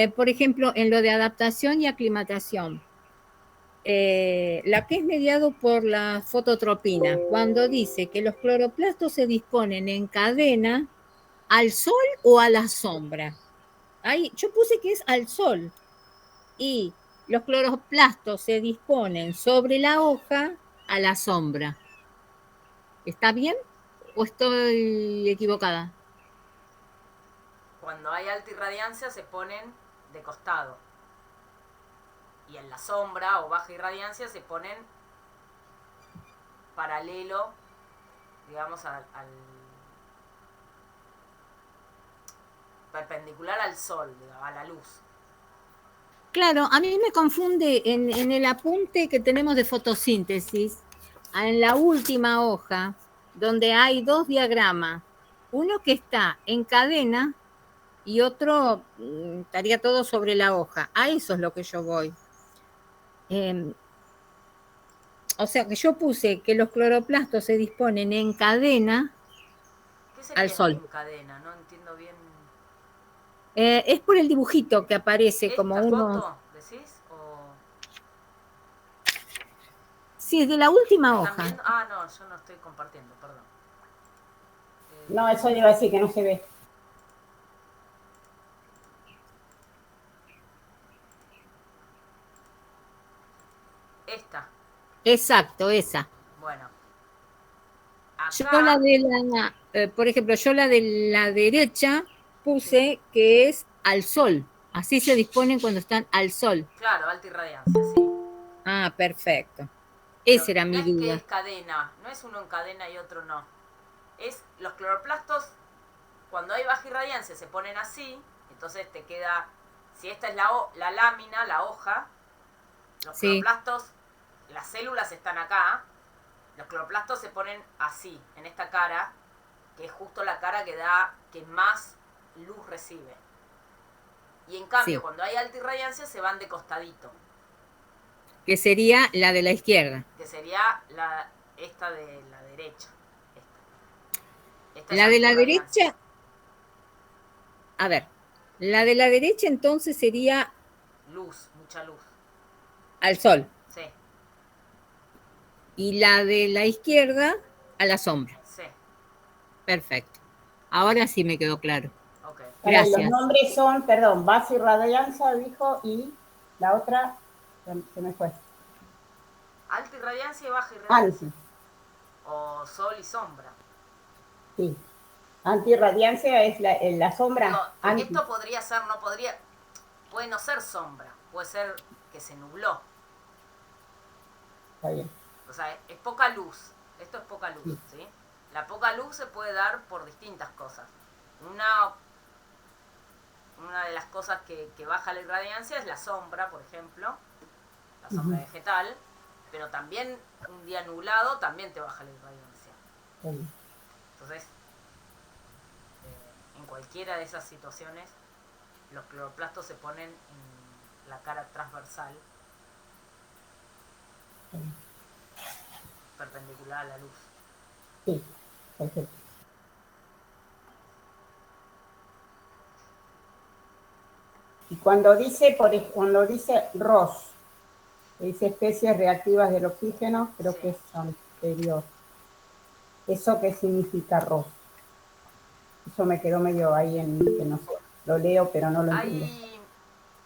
Por ejemplo, en lo de adaptación y aclimatación, la que es mediado por la fototropina, cuando dice que los cloroplastos se disponen en cadena al sol o a la sombra. Ahí, yo puse que es al sol y los cloroplastos se disponen sobre la hoja a la sombra. ¿Está bien o estoy equivocada? Cuando hay alta irradiancia se ponen de costado. Y en la sombra o baja irradiancia se ponen paralelo, digamos, al perpendicular al sol, a la luz. Claro, a mí me confunde en el apunte que tenemos de fotosíntesis, en la última hoja, donde hay dos diagramas, uno que está en cadena y otro estaría todo sobre la hoja. A eso es lo que yo voy. O sea que yo puse que los cloroplastos se disponen en cadena ¿Qué al sería sol. en cadena? No entiendo bien. Es por el dibujito que aparece como ¿Esta uno. foto, decís? ¿O Sí, es de la la última están hoja. viendo? Ah, no, yo no estoy compartiendo, perdón. No, eso le iba a decir que no se ve. Esta. Exacto, esa. Bueno, Yo la acá, de la, por ejemplo, yo la de la derecha sí, puse que es al sol. Así se disponen cuando están al sol. claro, alta irradiancia, sí. Ah, perfecto. Pero Esa era no mi es que duda. es cadena, no es uno en cadena y otro no. Es los cloroplastos, cuando hay baja irradiancia se ponen así, entonces te queda, si esta es la lámina, la hoja, los Sí, cloroplastos, las células están acá, los cloroplastos se ponen así, en esta cara, que es justo la cara que da, que más luz recibe. Y en cambio, sí. cuando hay alta irradiancia se van de costadito, Que sería la de la izquierda. que sería esta de la derecha. Esta es La de alta la irradiancia. derecha, a ver, la de la derecha entonces sería Luz, mucha luz. al sol Sí, y la de la izquierda a la sombra. sí, Perfecto. Ahora sí me quedó claro. ok. Para los Gracias. nombres son, perdón, base y radianza, dijo, y la otra se me fue. Alta irradiancia y baja irradiancia. Anti, O sol y sombra. sí. Antirradiancia es la Digo, sombra porque anti. esto podría ser, no podría, puede no ser sombra, puede ser que se nubló. Está bien. O sea, es poca luz. Esto es poca luz, Sí. ¿sí? La poca luz se puede dar por distintas cosas. Una, una de las cosas que baja la irradiancia es la sombra, por ejemplo, la sombra Uh-huh. vegetal, pero también un día nublado también te baja la irradiancia. Está bien. Entonces, en cualquiera de esas situaciones, los cloroplastos se ponen en la cara transversal, Está bien. perpendicular a la luz. Sí, perfecto. Y cuando dice ROS, que dice especies reactivas del oxígeno, creo Sí. que es anterior. ¿Eso qué significa ROS? Eso me quedó medio ahí que no sé. Lo leo, pero no lo entiendo. Hay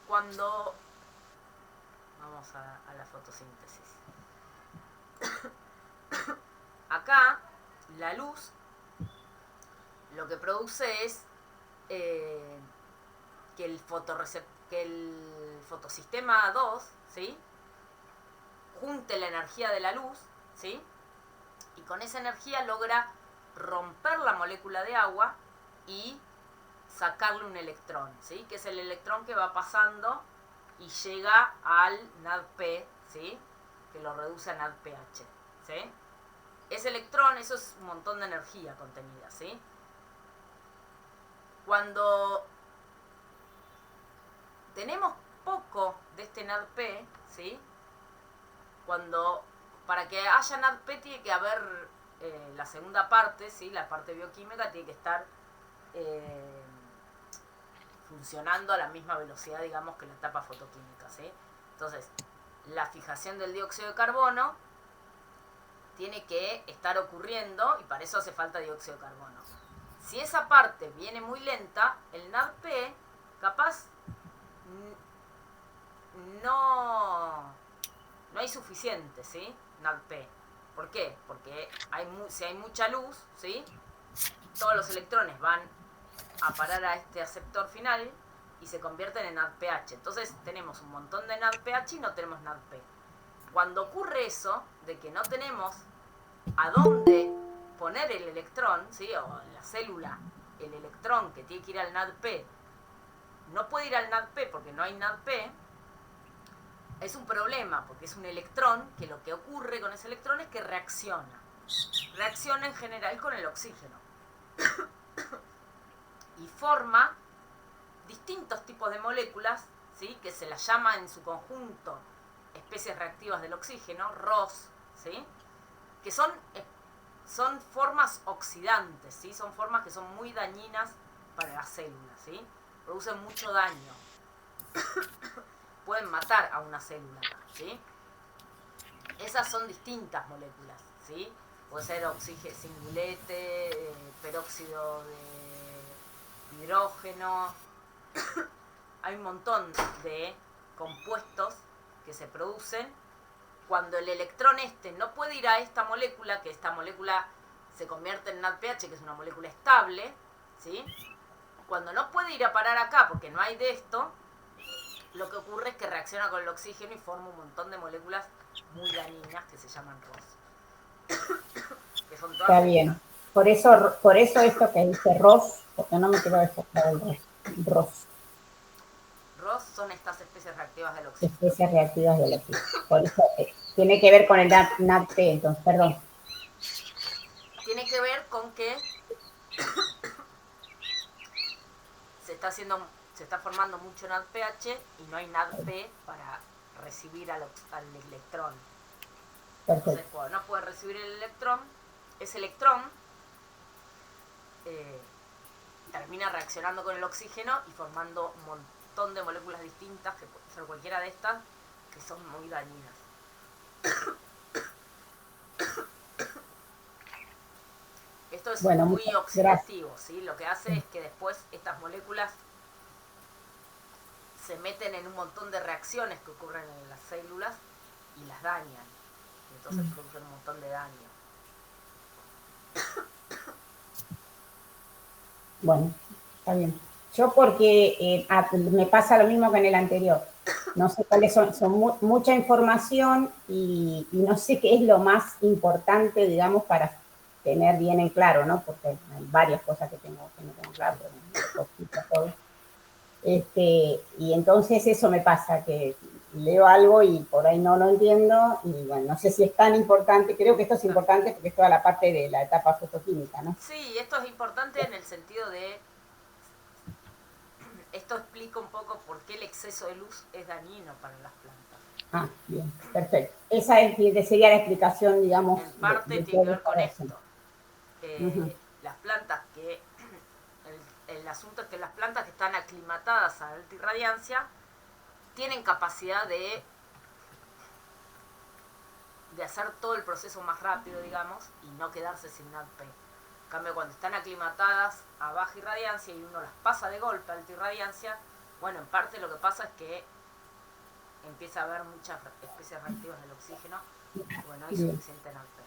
cuando... Vamos a la fotosíntesis. Acá, la luz lo que produce es que que el fotosistema 2, ¿sí? Junte la energía de la luz, ¿sí? Y con esa energía logra romper la molécula de agua y sacarle un electrón, ¿sí? Que es el electrón que va pasando y llega al NADP, ¿sí? Que lo reduce a NADPH, ¿sí? Ese electrón, eso es un montón de energía contenida, ¿sí? Cuando tenemos poco de este NADP, ¿sí? Cuando, para que haya NADP tiene que haber la segunda parte, ¿sí? La parte bioquímica tiene que estar funcionando a la misma velocidad, digamos, que la etapa fotoquímica, ¿sí? Entonces, la fijación del dióxido de carbono tiene que estar ocurriendo y para eso hace falta dióxido de carbono. Si esa parte viene muy lenta, el NADP capaz no hay suficiente, ¿sí? NADP. ¿Por qué? Porque si hay mucha luz, ¿sí? Todos los electrones van a parar a este aceptor final y se convierten en NADPH. Entonces tenemos un montón de NADPH y no tenemos NADP. Cuando ocurre eso, de que no tenemos a dónde poner el electrón, ¿sí? O en la célula, el electrón que tiene que ir al NADP, no puede ir al NADP porque no hay NADP, es un problema, porque es un electrón que lo que ocurre con ese electrón es que reacciona. Reacciona en general con el oxígeno. Y forma distintos tipos de moléculas, ¿sí? Que se las llama en su conjunto especies reactivas del oxígeno, ROS, ¿sí? Que son formas oxidantes, ¿sí? Son formas que son muy dañinas para las células, ¿sí? Producen mucho daño. Pueden matar a una célula, ¿sí? Esas son distintas moléculas, ¿sí? Puede ser oxígeno singulete, peróxido de hidrógeno. Hay un montón de compuestos que se producen cuando el electrón no puede ir a esta molécula, que esta molécula se convierte en NADPH, que es una molécula estable, ¿sí? Cuando no puede ir a parar acá porque no hay de esto, lo que ocurre es que reacciona con el oxígeno y forma un montón de moléculas muy dañinas que se llaman ROS. Que son todas está bien. Por eso esto que dice ROS, porque no me quiero desfocar el ROS. ROS son estas especies reactivas del oxígeno. Especies reactivas del oxígeno. Por eso tiene que ver con el NADP, entonces, perdón. Tiene que ver con que se está formando mucho NADPH y no hay NADP para recibir al electrón. Perfecto. Entonces, cuando no puede recibir el electrón, ese electrón termina reaccionando con el oxígeno y formando un montón de moléculas distintas, que puede ser cualquiera de estas, que son muy dañinas. Esto es muy oxidativo, ¿sí? Lo que hace es que después estas moléculas se meten en un montón de reacciones que ocurren en las células y las dañan. Y entonces producen un montón de daño. Bueno, está bien. Yo porque me pasa lo mismo que en el anterior. No sé cuáles son mucha información y no sé qué es lo más importante, digamos, para tener bien en claro, ¿no? Porque hay varias cosas que no tengo claro, pero todo. Y entonces eso me pasa, que leo algo y por ahí no lo entiendo y bueno, no sé si es tan importante, creo que esto es importante porque es toda la parte de la etapa fotoquímica, ¿no? Sí, esto es importante en el sentido de, esto explica un poco por qué el exceso de luz es dañino para las plantas. Ah, bien, perfecto. Esa sería la explicación, digamos. En parte tiene que ver con esto. Las plantas que... El asunto es que las plantas que están aclimatadas a alta irradiancia tienen capacidad de hacer todo el proceso más rápido, digamos, y no quedarse sin NADP. En cambio, cuando están aclimatadas a baja irradiancia y uno las pasa de golpe a alta irradiancia, bueno, en parte lo que pasa es que empieza a haber muchas especies reactivas del oxígeno, y bueno, hay suficiente NADP.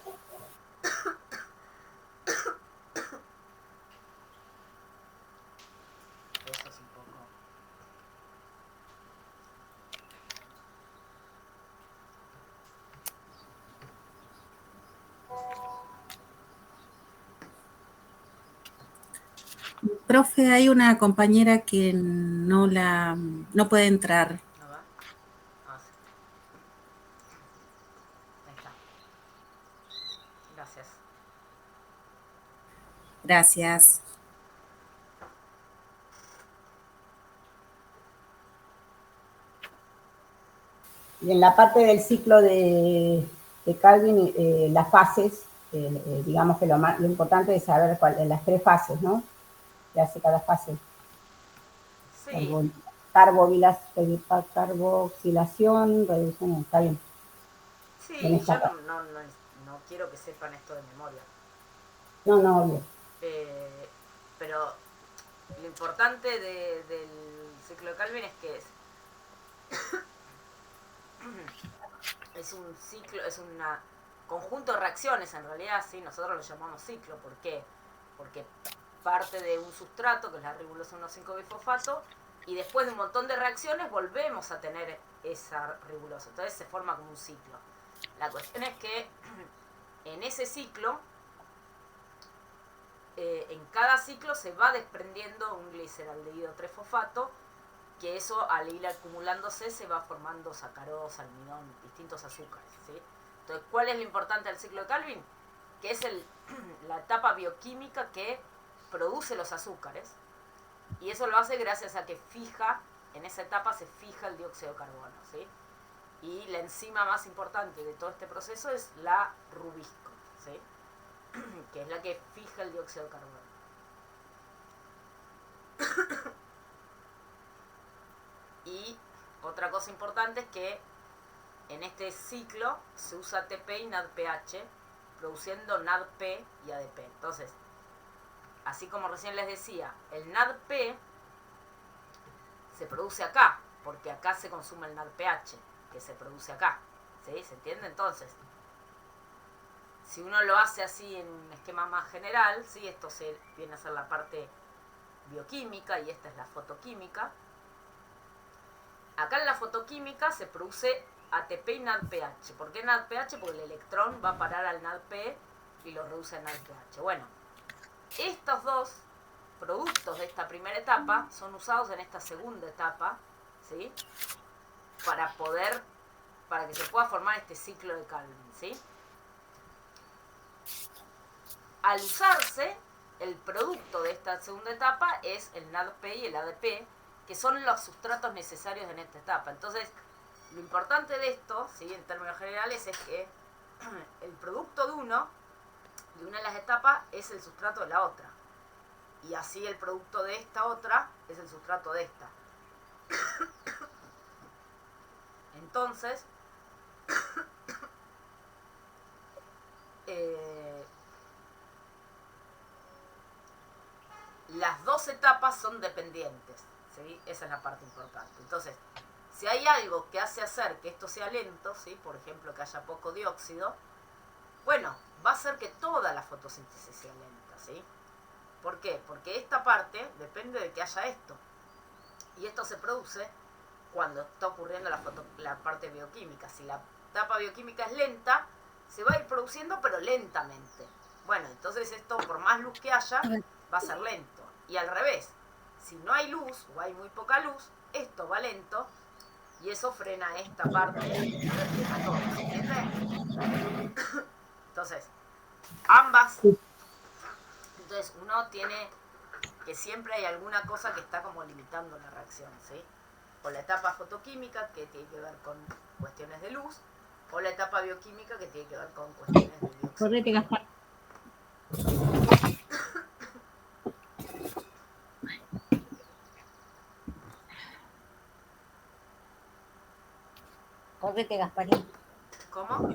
Eso es un poco... Profe, hay una compañera que no puede entrar. ¿No va? Ah, sí. Ahí está. Gracias. Gracias. Y en la parte del ciclo de Calvin, las fases, digamos que lo importante es saber las 3 fases, ¿no? Que hace cada fase. Sí, Carboxilación, reducción, está bien. En sí, yo esta parte. no quiero que sepan esto de memoria. No, no, obvio. Pero lo importante del ciclo de Calvin es que es un ciclo, es un conjunto de reacciones en realidad, sí, nosotros lo llamamos ciclo. ¿Por qué? Porque parte de un sustrato, que es la ribulosa 1,5-bifosfato, y después de un montón de reacciones volvemos a tener esa ribulosa. Entonces se forma como un ciclo. La cuestión es que en ese ciclo, en cada ciclo se va desprendiendo un gliceraldehído 3-fosfato, que eso al ir acumulándose se va formando sacarosa, almidón, distintos azúcares, ¿sí? Entonces, ¿cuál es lo importante del ciclo de Calvin? Que es la etapa bioquímica que produce los azúcares, y eso lo hace gracias a que en esa etapa se fija el dióxido de carbono, ¿sí? Y la enzima más importante de todo este proceso es la rubisco, ¿sí? Que es la que fija el dióxido de carbono. Y otra cosa importante es que en este ciclo se usa ATP y NADPH, produciendo NADP y ADP. Entonces, así como recién les decía, el NADP se produce acá, porque acá se consume el NADPH, que se produce acá. ¿Sí? ¿Se entiende? Entonces, si uno lo hace así en un esquema más general, ¿sí? Esto viene a ser la parte bioquímica y esta es la fotoquímica. Acá en la fotoquímica se produce ATP y NADPH. ¿Por qué NADPH? Porque el electrón va a parar al NADP y lo reduce a NADPH. Bueno, estos dos productos de esta primera etapa son usados en esta segunda etapa, ¿sí? Para que se pueda formar este ciclo de Calvin, ¿sí? Al usarse, el producto de esta segunda etapa es el NADP y el ADP, que son los sustratos necesarios en esta etapa. Entonces, lo importante de esto, ¿sí? En términos generales, es que el producto de una de las etapas es el sustrato de la otra. Y así el producto de esta otra es el sustrato de esta. Entonces, las dos etapas son dependientes, ¿sí? Esa es la parte importante. Entonces, si hay algo que hace hacer que esto sea lento, ¿sí? Por ejemplo, que haya poco dióxido, bueno, va a hacer que toda la fotosíntesis sea lenta, ¿sí? ¿Por qué? Porque esta parte depende de que haya esto. Y esto se produce cuando está ocurriendo la parte bioquímica. Si la etapa bioquímica es lenta, se va a ir produciendo, pero lentamente. Bueno, entonces esto, por más luz que haya, va a ser lento. Y al revés, si no hay luz o hay muy poca luz, esto va lento y eso frena esta parte y frena todo, ¿se entiende? Entonces, ambas. Entonces, uno tiene que siempre hay alguna cosa que está como limitando la reacción, ¿sí? O la etapa fotoquímica, que tiene que ver con cuestiones de luz, o la etapa bioquímica, que tiene que ver con cuestiones de dióxido. Correte, Gaspar. Correte, Gasparín. ¿Cómo?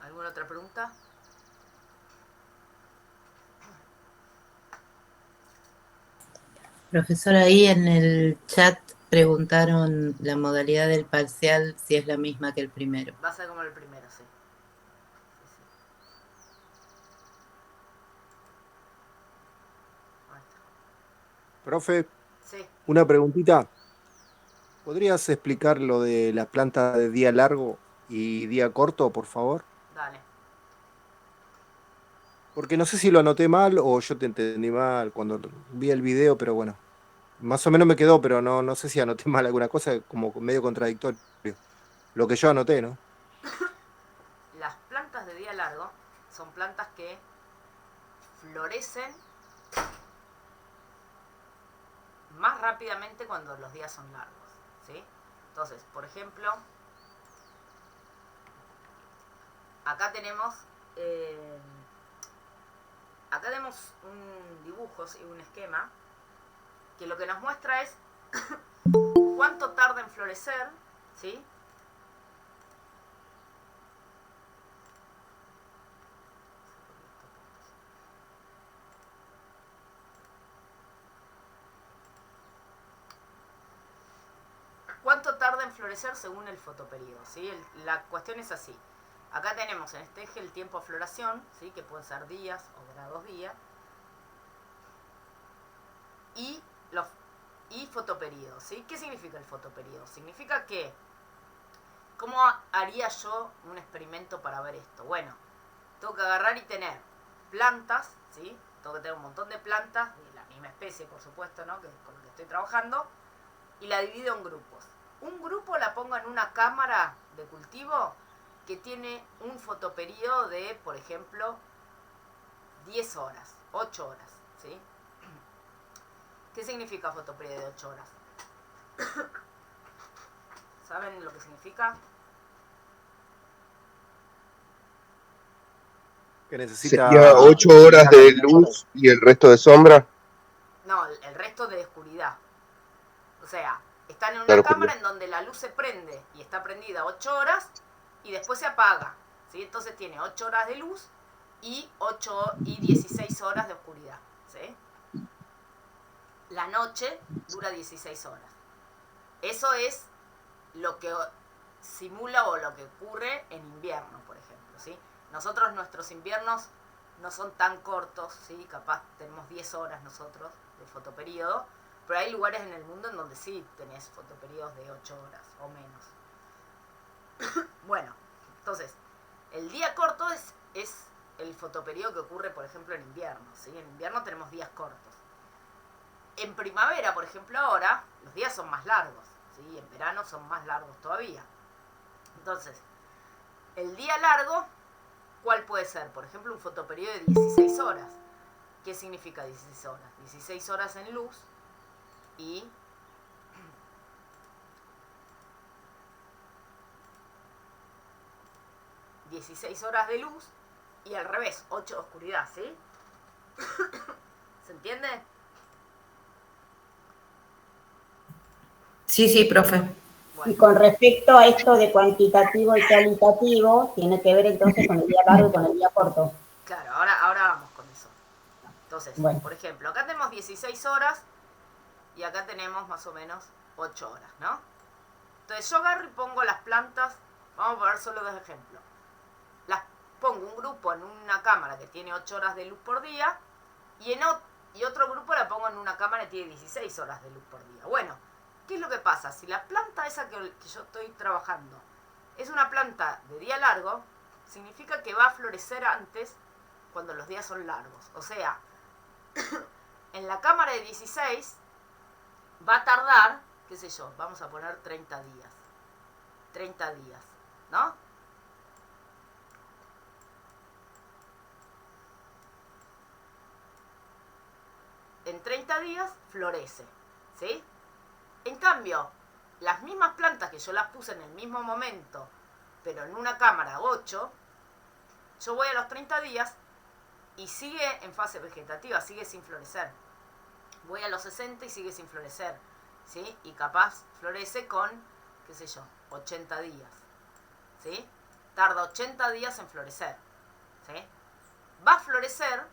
¿Alguna otra pregunta? Profesor, ahí en el chat preguntaron la modalidad del parcial, si es la misma que el primero. Va a ser como el primero, sí. Profe, Sí, una preguntita. ¿Podrías explicar lo de la planta de día largo y día corto, por favor? dale. Porque no sé si lo anoté mal o yo te entendí mal cuando vi el video, pero bueno, más o menos me quedó, pero no sé si anoté mal alguna cosa, como medio contradictorio. Lo que yo anoté, ¿no? Las plantas de día largo son plantas que florecen más rápidamente cuando los días son largos, ¿sí? Entonces, por ejemplo, acá tenemos acá tenemos un dibujo, ¿sí? Un esquema, que lo que nos muestra es cuánto tarda en florecer, ¿sí? ¿Cuánto tarda en florecer según el fotoperíodo? ¿Sí? La cuestión es así. Acá tenemos en este eje el tiempo de floración, ¿sí? Que pueden ser días o grados día. Y fotoperíodo, ¿sí? ¿Qué significa el fotoperíodo? Significa que, ¿cómo haría yo un experimento para ver esto? Bueno, tengo que agarrar y tener plantas, ¿sí? Tengo que tener un montón de plantas, de la misma especie, por supuesto, ¿no? Con lo que estoy trabajando, y la divido en grupos. Un grupo la pongo en una cámara de cultivo que tiene un fotoperíodo de, por ejemplo, 10 horas, 8 horas, ¿sí? ¿Qué significa fotoperíodo de 8 horas? ¿Saben lo que significa? Que necesita... ¿Sería 8 horas de luz y el resto de sombra? No, el resto de oscuridad. O sea, están en una Claro, cámara en donde la luz se prende y está prendida 8 horas y después se apaga, ¿sí? Entonces tiene 8 horas de luz y 16 horas de oscuridad, ¿sí? La noche dura 16 horas. Eso es lo que simula o lo que ocurre en invierno, por ejemplo, ¿sí? Nuestros inviernos no son tan cortos, ¿sí? Capaz tenemos 10 horas nosotros de fotoperíodo, pero hay lugares en el mundo en donde sí tenés fotoperíodos de 8 horas o menos. Bueno, entonces, el día corto es el fotoperíodo que ocurre, por ejemplo, en invierno, ¿sí? En invierno tenemos días cortos. En primavera, por ejemplo, ahora, los días son más largos, ¿sí? En verano son más largos todavía. Entonces, el día largo, ¿cuál puede ser? Por ejemplo, un fotoperíodo de 16 horas. ¿Qué significa 16 horas? 16 horas en luz y 16 horas de luz y al revés, 8 de oscuridad, ¿sí? ¿Se entiende? Sí, sí, profe. Y con respecto a esto de cuantitativo y cualitativo, tiene que ver entonces con el día largo y con el día corto. Claro, ahora vamos con eso. Entonces, Bueno. por ejemplo, acá tenemos 16 horas y acá tenemos más o menos 8 horas, ¿no? Entonces yo agarro y pongo las plantas, vamos a poner solo dos ejemplos. Las pongo un grupo en una cámara que tiene 8 horas de luz por día y otro grupo la pongo en una cámara que tiene 16 horas de luz por día. Bueno, ¿qué es lo que pasa? Si la planta esa que yo estoy trabajando es una planta de día largo, significa que va a florecer antes cuando los días son largos. O sea, en la cámara de 16 va a tardar, qué sé yo, vamos a poner 30 días. 30 días, ¿no? En 30 días florece, ¿sí? En cambio, las mismas plantas que yo las puse en el mismo momento, pero en una cámara 8, yo voy a los 30 días y sigue en fase vegetativa, sigue sin florecer. Voy a los 60 y sigue sin florecer, ¿sí? Y capaz florece con, qué sé yo, 80 días, ¿sí? Tarda 80 días en florecer, ¿sí? Va a florecer,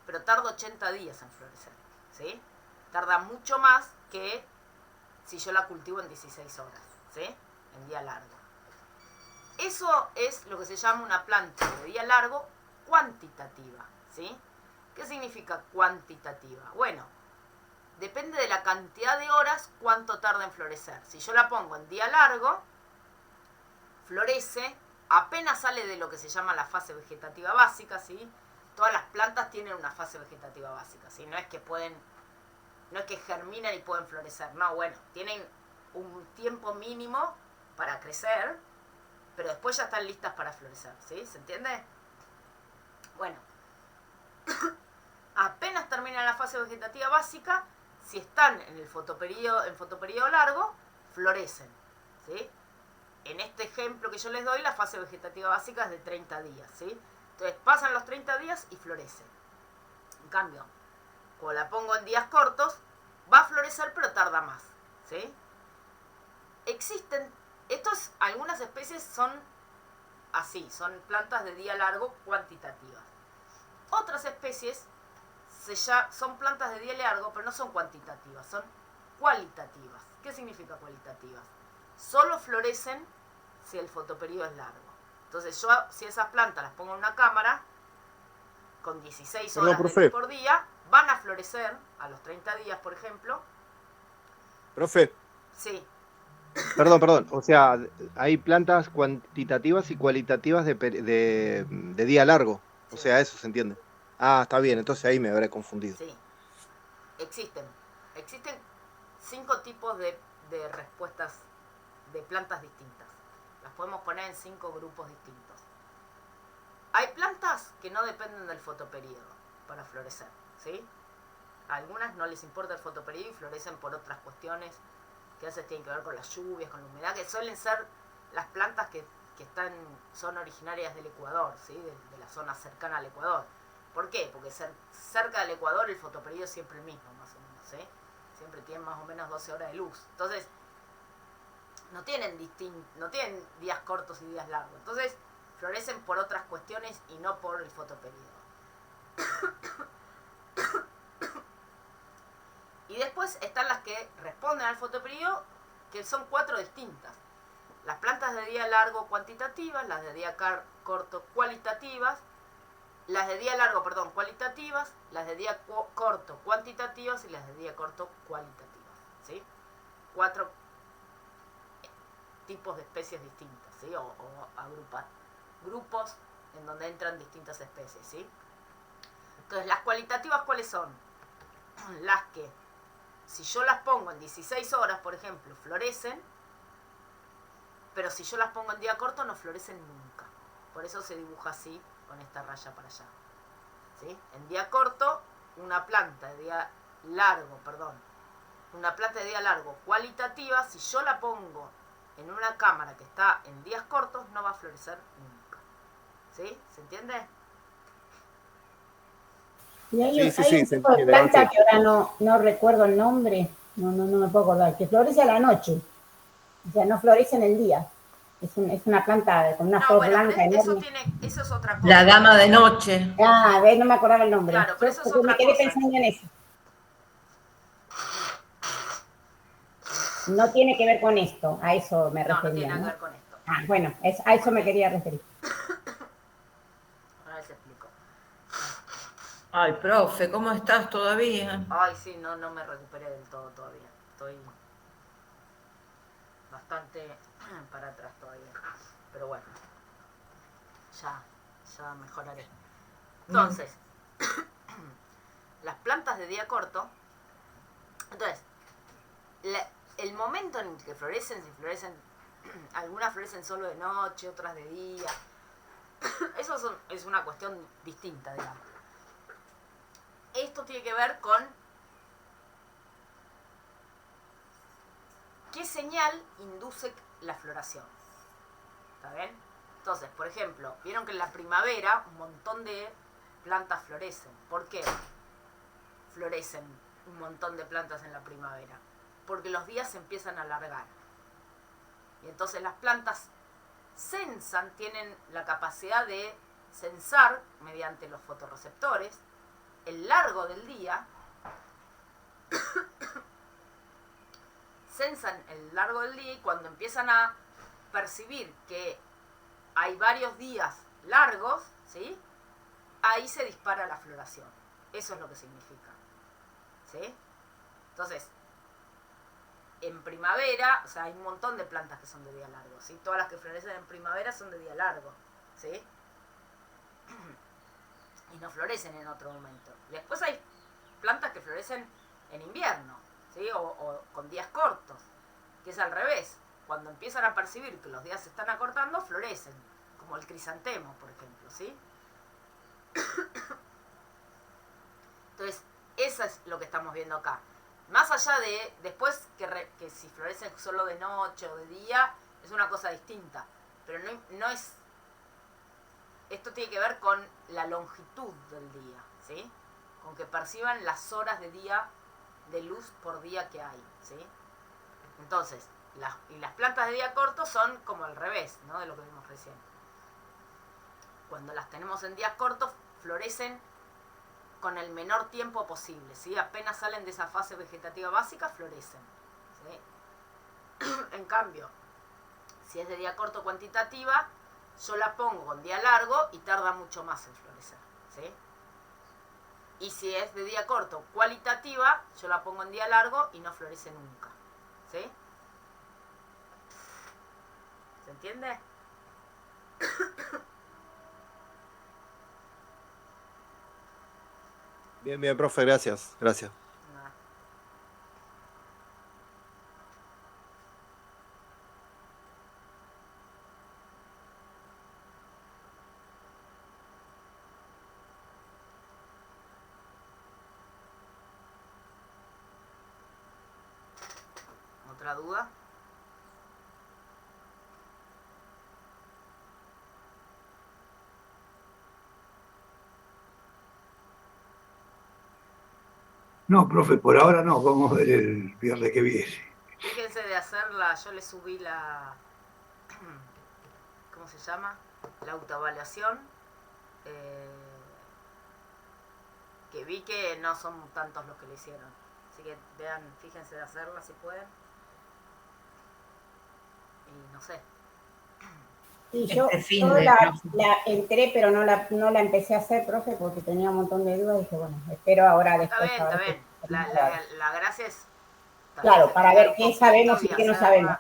pero tarda 80 días en florecer, ¿sí? Tarda mucho más que si yo la cultivo en 16 horas, ¿sí? En día largo. Eso es lo que se llama una planta de día largo cuantitativa, ¿sí? ¿Qué significa cuantitativa? Bueno, depende de la cantidad de horas cuánto tarda en florecer. Si yo la pongo en día largo, florece, apenas sale de lo que se llama la fase vegetativa básica, ¿sí? Todas las plantas tienen una fase vegetativa básica, ¿sí? No es que germinan y pueden florecer, no, bueno, tienen un tiempo mínimo para crecer, pero después ya están listas para florecer, ¿sí? ¿Se entiende? Bueno, apenas terminan la fase vegetativa básica, si están en el fotoperíodo largo, florecen, ¿sí? En este ejemplo que yo les doy, la fase vegetativa básica es de 30 días, ¿sí? Entonces pasan los 30 días y florece. En cambio, cuando la pongo en días cortos, va a florecer pero tarda más, ¿sí? Existen, algunas especies son así, son plantas de día largo cuantitativas. Otras especies son plantas de día largo, pero no son cuantitativas, son cualitativas. ¿Qué significa cualitativas? Solo florecen si el fotoperiodo es largo. Entonces yo, si esas plantas las pongo en una cámara, con 16 horas de luz por día, van a florecer a los 30 días, por ejemplo. Profe. Sí. Perdón. O sea, hay plantas cuantitativas y cualitativas de día largo. O sea, eso se entiende. Ah, está bien, entonces ahí me habré confundido. Sí. Existen 5 tipos de respuestas de plantas distintas. Las podemos poner en 5 grupos distintos. Hay plantas que no dependen del fotoperíodo para florecer, ¿sí? A algunas no les importa el fotoperíodo y florecen por otras cuestiones que a veces tienen que ver con las lluvias, con la humedad, que suelen ser las plantas que son originarias del Ecuador, ¿sí? De la zona cercana al Ecuador. ¿Por qué? Porque cerca del Ecuador el fotoperíodo es siempre el mismo, más o menos, ¿sí? Siempre tienen más o menos 12 horas de luz. Entonces, no tienen días cortos y días largos. Entonces, florecen por otras cuestiones y no por el fotoperíodo. Y después están las que responden al fotoperíodo, que son 4 distintas. Las plantas de día largo cuantitativas, las de día corto cualitativas, las de día largo, cualitativas, las de día corto cuantitativas y las de día corto cualitativas, ¿sí? 4 tipos de especies distintas, ¿sí? O agrupar grupos en donde entran distintas especies, ¿sí? Entonces, las cualitativas, ¿cuáles son? Las que, si yo las pongo en 16 horas, por ejemplo, florecen, pero si yo las pongo en día corto, no florecen nunca. Por eso se dibuja así, con esta raya para allá, ¿sí? En día corto, una planta de día largo cualitativa, si yo la pongo en una cámara que está en días cortos, no va a florecer nunca, ¿sí? ¿Se entiende? Y hay Sí, un tipo de planta que ahora no recuerdo el nombre, no me puedo acordar, que florece a la noche, o sea, no florece en el día. Es una planta con una flor blanca enorme. Eso es otra cosa. La dama de noche. Ah, a ver, no me acordaba el nombre. Claro, pero eso es otra me quedé cosa. pensando en eso. No tiene que ver con esto, a eso me refería. No tiene nada que ver con esto. Ah, bueno, a eso me quería referir. A ver si explico. Ay, profe, ¿cómo estás todavía? Ay, sí, no me recuperé del todo todavía. Estoy bastante para atrás todavía. Pero bueno, ya mejoraré. Entonces, las plantas de día corto, entonces, el momento en que florecen, algunas florecen solo de noche, otras de día, eso es una cuestión distinta, digamos. Esto tiene que ver con qué señal induce la floración. ¿Está bien? Entonces, por ejemplo, vieron que en la primavera un montón de plantas florecen. ¿Por qué florecen un montón de plantas en la primavera? Porque los días se empiezan a alargar. Y entonces las plantas tienen la capacidad de sensar mediante los fotorreceptores el largo del día, sensan el largo del día y cuando empiezan a percibir que hay varios días largos, ¿sí? Ahí se dispara la floración. Eso es lo que significa, ¿sí? Entonces, en primavera, o sea, hay un montón de plantas que son de día largo, ¿sí? Todas las que florecen en primavera son de día largo, ¿sí? Y no florecen en otro momento. Y después hay plantas que florecen en invierno, ¿sí? O con días cortos, que es al revés. Cuando empiezan a percibir que los días se están acortando, florecen, como el crisantemo, por ejemplo, ¿sí? Entonces, eso es lo que estamos viendo acá. Más allá de, después que si florecen solo de noche o de día, es una cosa distinta. Pero no es esto tiene que ver con la longitud del día, ¿sí? Con que perciban las horas de día, de luz por día que hay, ¿sí? Entonces, las plantas de día corto son como al revés, ¿no? De lo que vimos recién. Cuando las tenemos en días cortos, florecen con el menor tiempo posible, ¿sí? Apenas salen de esa fase vegetativa básica, florecen, ¿sí? En cambio, si es de día corto cuantitativa, yo la pongo con día largo y tarda mucho más en florecer, ¿sí? Y si es de día corto cualitativa, yo la pongo en día largo y no florece nunca, ¿sí? ¿Se entiende? Bien, bien, profe, gracias. Gracias. Nada. ¿Otra duda? No, profe, por ahora no, vamos a ver el viernes que viene. Fíjense de hacerla, yo le subí la... ¿Cómo se llama? La autoevaluación. Que vi que no son tantos los que lo hicieron. Así que vean, fíjense de hacerla si pueden. Y no sé. Y yo fin de la entré, pero no la empecé a hacer, profe, porque tenía un montón de dudas y dije, bueno, espero ahora después. Está bien. La gracia es... Claro, para ver qué sabemos y qué no sabemos.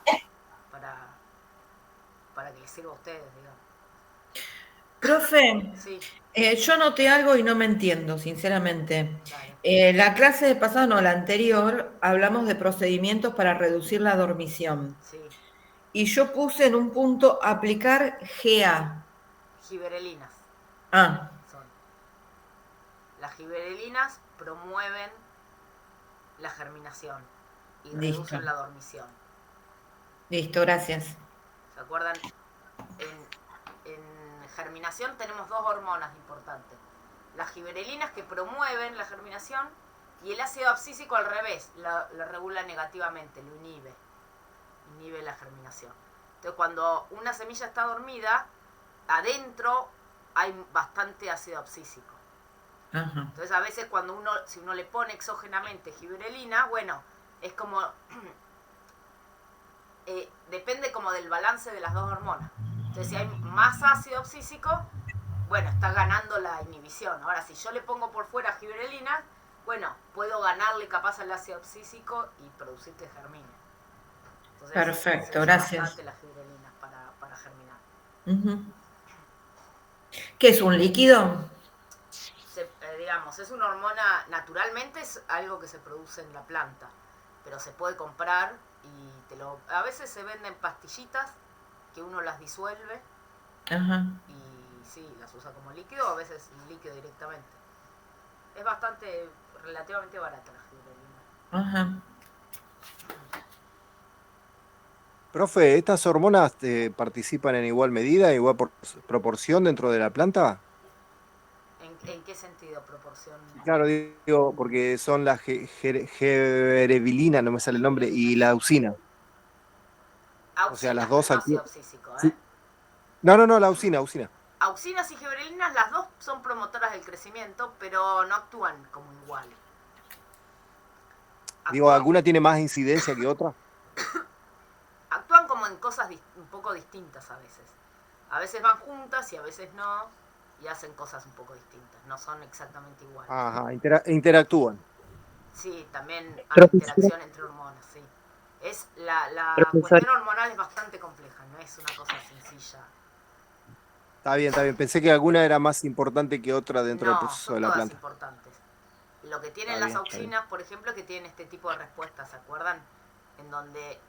Para que les sirva a ustedes, digamos. Profe, Sí, yo noté algo y no me entiendo, sinceramente. dale. La clase de pasado, no, la anterior, hablamos de procedimientos para reducir la dormición. Sí. Y yo puse en un punto aplicar GA. Giberelinas Ah, son. Las giberelinas promueven la germinación y listo. reducen la dormición. Listo, gracias. ¿Se acuerdan? En germinación tenemos dos hormonas importantes. Las giberelinas que promueven la germinación y el ácido abscísico al revés, lo regula negativamente, lo inhibe la germinación. Entonces cuando una semilla está dormida, adentro hay bastante ácido abscísico. Ajá. Entonces a veces cuando si uno le pone exógenamente giberelina, bueno, es como... depende como del balance de las dos hormonas. Entonces si hay más ácido abscísico, bueno, está ganando la inhibición. Ahora si yo le pongo por fuera giberelina, bueno, puedo ganarle capaz al ácido abscísico y producir que germine. Entonces, Perfecto, se usa gracias. bastante las giberelinas para germinar. Uh-huh. ¿Qué es un líquido? Digamos, es una hormona, naturalmente es algo que se produce en la planta, pero se puede comprar y a veces se venden pastillitas que uno las disuelve. Ajá. Y sí, las usa como líquido, a veces líquido directamente. Es relativamente barata la giberelina. Ajá. Profe, ¿estas hormonas participan en igual medida, en igual proporción dentro de la planta? ¿En qué sentido proporción? Claro, digo, porque son la geberelina, no me sale el nombre, y la auxina. O sea, las dos no actúan. ácido abscísico, Sí. No, la auxina. Auxinas y giberelinas, las dos son promotoras del crecimiento, pero no actúan como iguales. Digo, ¿alguna tiene más incidencia que otra? Actúan como en cosas un poco distintas a veces. A veces van juntas y a veces no, y hacen cosas un poco distintas. No son exactamente iguales. Ajá, interactúan. Sí, también hay Profesora. interacción entre hormonas, sí. La Profesora. cuestión hormonal es bastante compleja, no es una cosa sencilla. Está bien. Pensé que alguna era más importante que otra dentro del proceso son de la todas planta. importantes. Lo que tienen Está las bien, está bien. auxinas, por ejemplo, que tienen este tipo de respuestas, ¿se acuerdan? En donde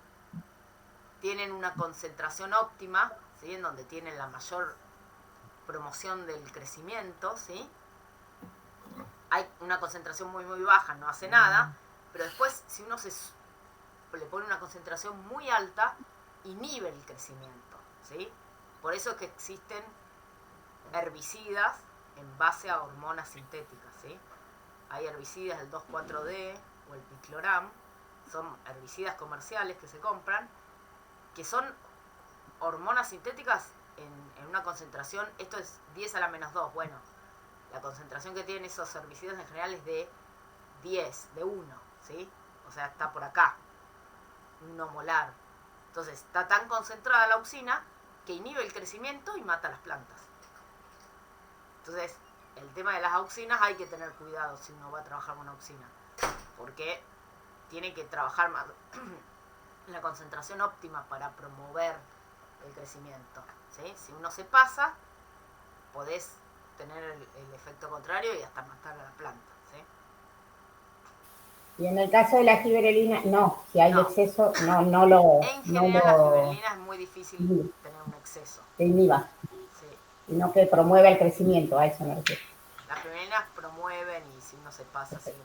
tienen una concentración óptima, ¿sí? En donde tienen la mayor promoción del crecimiento, ¿sí? Hay una concentración muy baja, no hace nada, pero después si uno le pone una concentración muy alta, inhibe el crecimiento, ¿sí? Por eso es que existen herbicidas en base a hormonas sintéticas, ¿sí? Hay herbicidas, el 2,4-D o el picloram, son herbicidas comerciales que se compran, que son hormonas sintéticas en una concentración, esto es 10 a la menos 2, bueno, la concentración que tienen esos herbicidas en general es de 10, de 1, ¿sí? O sea, está por acá, 1 molar. Entonces, está tan concentrada la auxina que inhibe el crecimiento y mata las plantas. Entonces, el tema de las auxinas hay que tener cuidado si uno va a trabajar con auxina, porque tiene que trabajar más la concentración óptima para promover el crecimiento, ¿sí? Si uno se pasa, podés tener el efecto contrario y hasta matar a la planta, ¿sí? Y en el caso de la giberelina, no, si hay No. exceso, no lo... En general, la giberelina es muy difícil tener un exceso. Se inhiba, Sí. sino que promueve el crecimiento, a eso me refiero. Las giberelinas promueven y si uno se pasa, siguen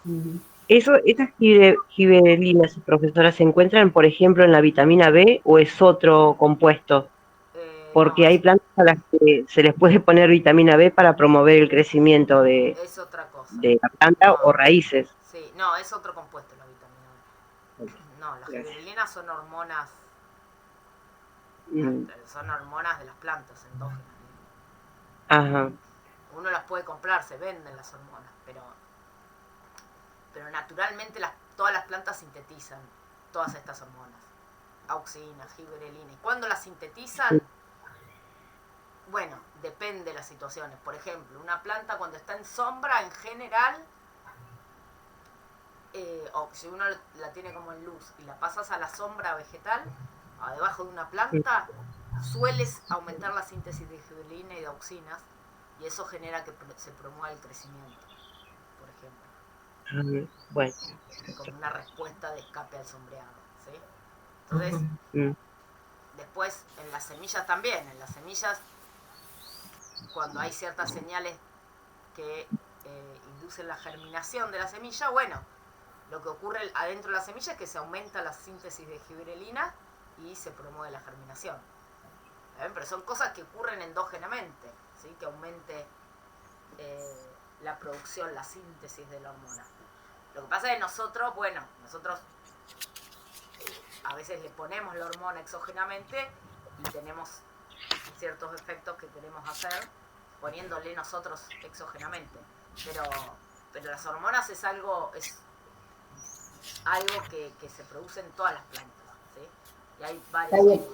promoviendo. ¿Esas giberelinas, profesora, se encuentran, por ejemplo, en la vitamina B o es otro compuesto? Porque No, hay plantas a las que se les puede poner vitamina B para promover el crecimiento de es otra cosa. la planta No. o raíces. Sí, no, es otro compuesto la vitamina B. No, las giberelinas son hormonas, son hormonas de las plantas endógenas. Ajá. Uno las puede comprar, se venden las hormonas, pero naturalmente todas las plantas sintetizan todas estas hormonas. Auxina, giberelina. ¿Y cuándo las sintetizan? Bueno, depende de las situaciones. Por ejemplo, una planta cuando está en sombra, en general, o si uno la tiene como en luz y la pasas a la sombra vegetal, a debajo de una planta, sueles aumentar la síntesis de giberelina y de auxinas, y eso genera que se promueva el crecimiento, por ejemplo. Bueno. Como una respuesta de escape al sombreado, ¿sí? Entonces, después en las semillas también, en las semillas, cuando hay ciertas señales que inducen la germinación de la semilla, bueno, lo que ocurre adentro de la semilla es que se aumenta la síntesis de giberelina y se promueve la germinación. Pero son cosas que ocurren endógenamente, ¿sí? Que aumente la producción, la síntesis de la hormona. Lo que pasa es que nosotros a veces le ponemos la hormona exógenamente y tenemos ciertos efectos que queremos hacer poniéndole nosotros exógenamente. Pero las hormonas es algo que se produce en todas las plantas, ¿sí? Y hay varias hormonas.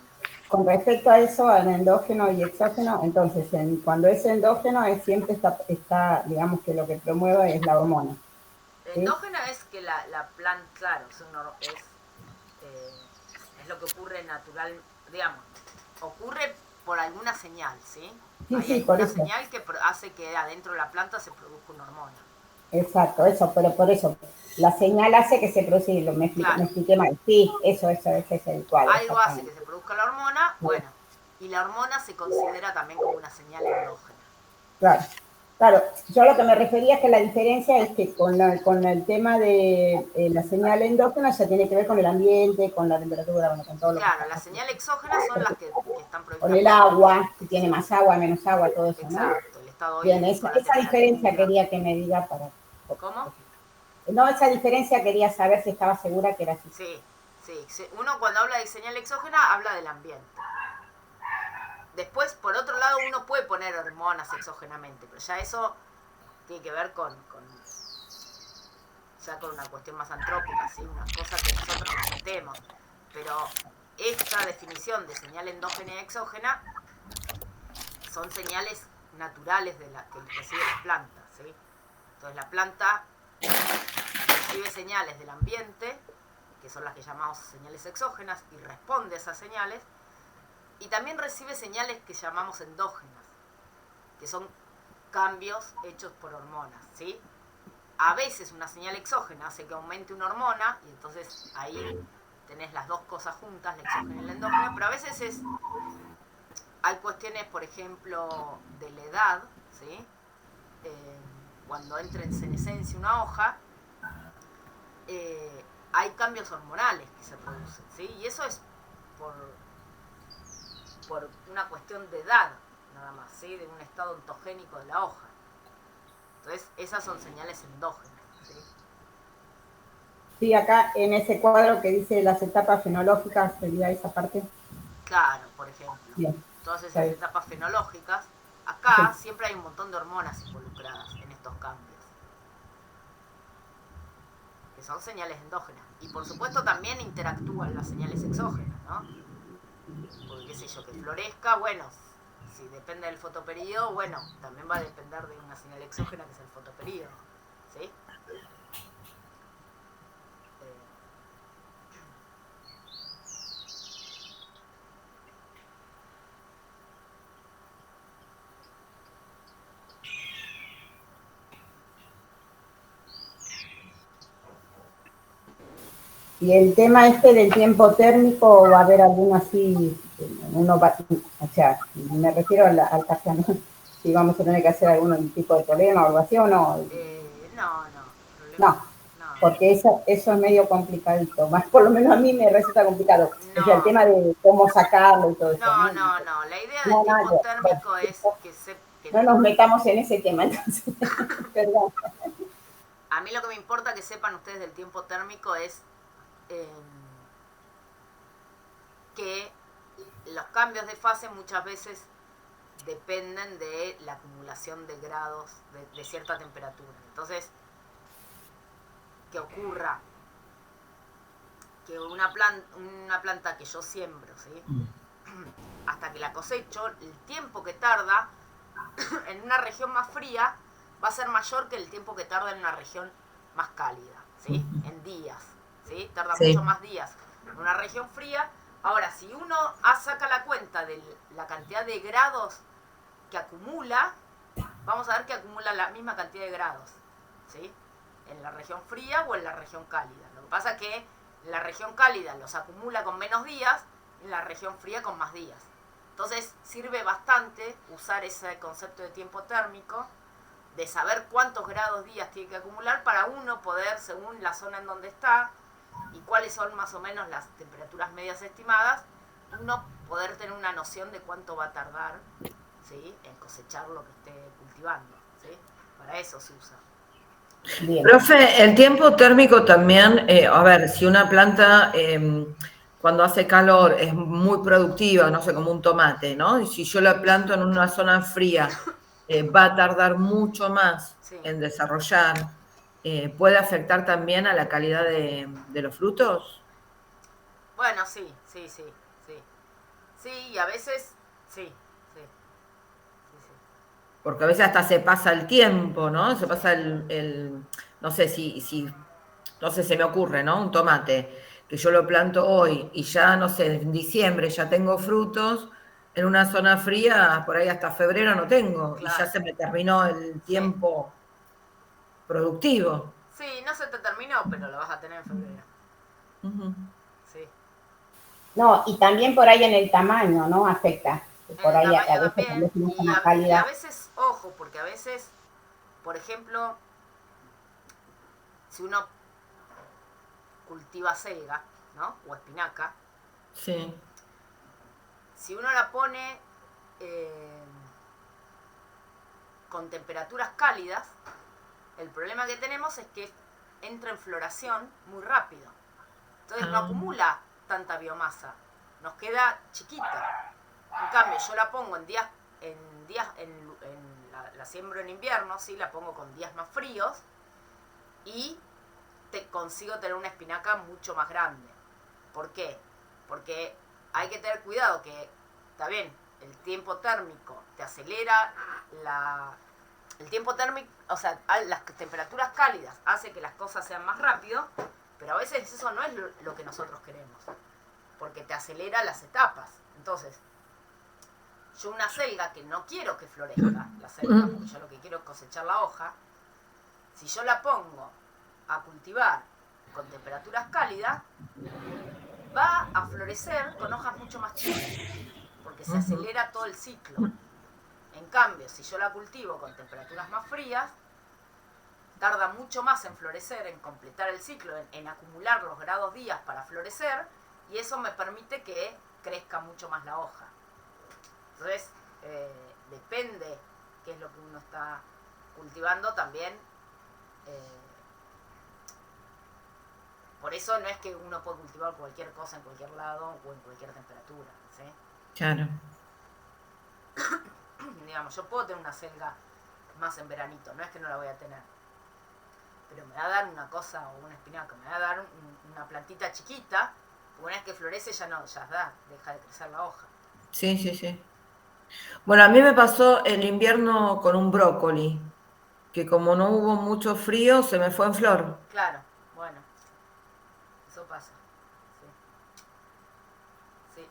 Con respecto a eso, en endógeno y exógeno, entonces, cuando es endógeno, siempre está, digamos que lo que promueve es la hormona. ¿Sí? Endógena es que la planta, claro, es lo que ocurre natural, digamos, ocurre por alguna señal, ¿sí? Hay una señal que hace que adentro de la planta se produzca una hormona. Exacto, pero por eso, la señal hace que se produzca, me expliqué mal. Sí, ese es el cual. Algo hace que se produzca la hormona, bueno, y la hormona se considera también como una señal endógena. Claro, yo lo que me refería es que la diferencia es que con el tema de la señal endógena ya tiene que ver con el ambiente, con la temperatura, bueno, con todo lo que... Claro, las señales exógenas son las que están prohibidas. Con el agua, si tiene más agua, menos agua, todo eso, ¿no? Exacto, el estado bien, esa diferencia quería que me diga para... ¿Cómo? No, esa diferencia quería saber si estaba segura que era así. Sí. Uno cuando habla de señal exógena habla del ambiente. Después, por otro lado, uno puede poner hormonas exógenamente, pero ya eso tiene que ver con una cuestión más antrópica, ¿sí? Una cosa que nosotros nos metemos. Pero esta definición de señal endógena y exógena son señales naturales que recibe la planta, ¿sí? Entonces la planta recibe señales del ambiente, que son las que llamamos señales exógenas, y responde a esas señales, y también recibe señales que llamamos endógenas, que son cambios hechos por hormonas, ¿sí? A veces una señal exógena hace que aumente una hormona, y entonces ahí tenés las dos cosas juntas, la exógena y la endógena, pero a veces hay cuestiones, por ejemplo, de la edad, ¿sí? Cuando entra en senescencia una hoja, hay cambios hormonales que se producen, ¿sí? Y eso es por una cuestión de edad, nada más, ¿sí? De un estado ontogénico de la hoja. Entonces, esas son señales endógenas, ¿sí? Sí, acá en ese cuadro que dice las etapas fenológicas, sería esa parte. Claro, por ejemplo. Bien. Todas Está esas bien. etapas fenológicas, acá Sí. siempre hay un montón de hormonas involucradas en estos cambios, que son señales endógenas. Y por supuesto también interactúan las señales exógenas, ¿no? Porque qué sé yo, que florezca, bueno, si depende del fotoperíodo, bueno, también va a depender de una señal exógena que es el fotoperíodo, ¿sí? Y el tema este del tiempo térmico, ¿va a haber alguno así? Uno va, o sea, me refiero al castellano, si vamos a tener que hacer algún tipo de problema o algo así, ¿o no? No, problema, No, porque eso es medio complicadito, más por lo menos a mí me resulta complicado. No. O sea, el tema de cómo sacarlo y todo eso. No, la idea del tiempo térmico es que no nos metamos en ese tema, entonces, perdón. A mí lo que me importa que sepan ustedes del tiempo térmico es que los cambios de fase muchas veces dependen de la acumulación de grados de cierta temperatura. Entonces, que ocurra que una planta que yo siembro, ¿sí? Hasta que la cosecho, el tiempo que tarda en una región más fría va a ser mayor que el tiempo que tarda en una región más cálida, ¿sí? En días, ¿sí? Tarda mucho más días en una región fría. Ahora, si uno saca la cuenta de la cantidad de grados que acumula, vamos a ver que acumula la misma cantidad de grados, ¿sí? En la región fría o en la región cálida. Lo que pasa es que en la región cálida los acumula con menos días, en la región fría con más días. Entonces sirve bastante usar ese concepto de tiempo térmico, de saber cuántos grados días tiene que acumular para uno poder, según la zona en donde está y cuáles son más o menos las temperaturas medias estimadas, uno poder tener una noción de cuánto va a tardar, ¿sí? En cosechar lo que esté cultivando, ¿sí? Para eso se usa. Bien. Profe, el tiempo térmico también, a ver, si una planta cuando hace calor es muy productiva, no sé, como un tomate, ¿no? Y si yo la planto en una zona fría, va a tardar mucho más en desarrollar. ¿Puede afectar también a la calidad de los frutos? Bueno, sí. Sí, y a veces, sí. Porque a veces hasta se pasa el tiempo, ¿no? Se pasa no sé no sé, se me ocurre, ¿no? Un tomate, que yo lo planto hoy y ya, no sé, en diciembre ya tengo frutos, en una zona fría, por ahí hasta febrero no tengo, y ya se me terminó el tiempo productivo. Sí, no se te terminó, pero lo vas a tener en febrero. Sí. No, y también por ahí en el tamaño, ¿no? Afecta. Por ahí a veces también, una y zona a cálida. veces, ojo, porque a veces, por ejemplo, si uno cultiva selga, ¿no? O espinaca. Sí. Si uno la pone con temperaturas cálidas, el problema que tenemos es que entra en floración muy rápido. Entonces no acumula tanta biomasa, nos queda chiquita. En cambio, yo la pongo la siembro en invierno, ¿sí? La pongo con días más fríos y consigo tener una espinaca mucho más grande. ¿Por qué? Porque hay que tener cuidado que, está bien, el tiempo térmico te acelera el tiempo térmico, o sea, las temperaturas cálidas hace que las cosas sean más rápido, pero a veces eso no es lo que nosotros queremos, porque te acelera las etapas. Entonces, yo una selga que no quiero que florezca, la selga, porque yo lo que quiero es cosechar la hoja, si yo la pongo a cultivar con temperaturas cálidas, va a florecer con hojas mucho más chicas, porque se acelera todo el ciclo. En cambio, si yo la cultivo con temperaturas más frías, tarda mucho más en florecer, en completar el ciclo, en acumular los grados días para florecer, y eso me permite que crezca mucho más la hoja. Entonces, depende qué es lo que uno está cultivando también. Por eso no es que uno puede cultivar cualquier cosa en cualquier lado o en cualquier temperatura, ¿sí? Claro. Digamos, yo puedo tener una selga más en veranito, no es que no la voy a tener, pero me va a dar una cosa o una espinaca, me va a dar una plantita chiquita, una vez que florece ya deja de crecer la hoja. Sí, sí, sí. Bueno, a mí me pasó el invierno con un brócoli, que como no hubo mucho frío, se me fue en flor. Claro, bueno, eso pasa. Sí. Sí.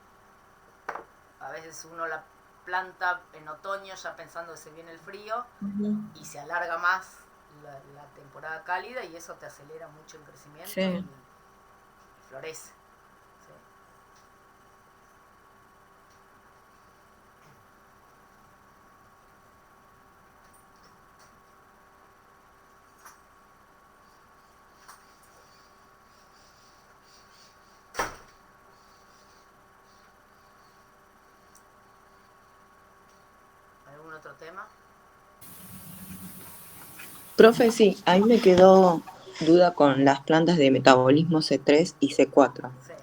A veces uno la planta en otoño ya pensando que se viene el frío y se alarga más la temporada cálida y eso te acelera mucho el crecimiento Sí. y florece. Sí. ¿Algún otro tema? Profe, sí, ahí me quedó duda con las plantas de metabolismo C3 y C4. Sí.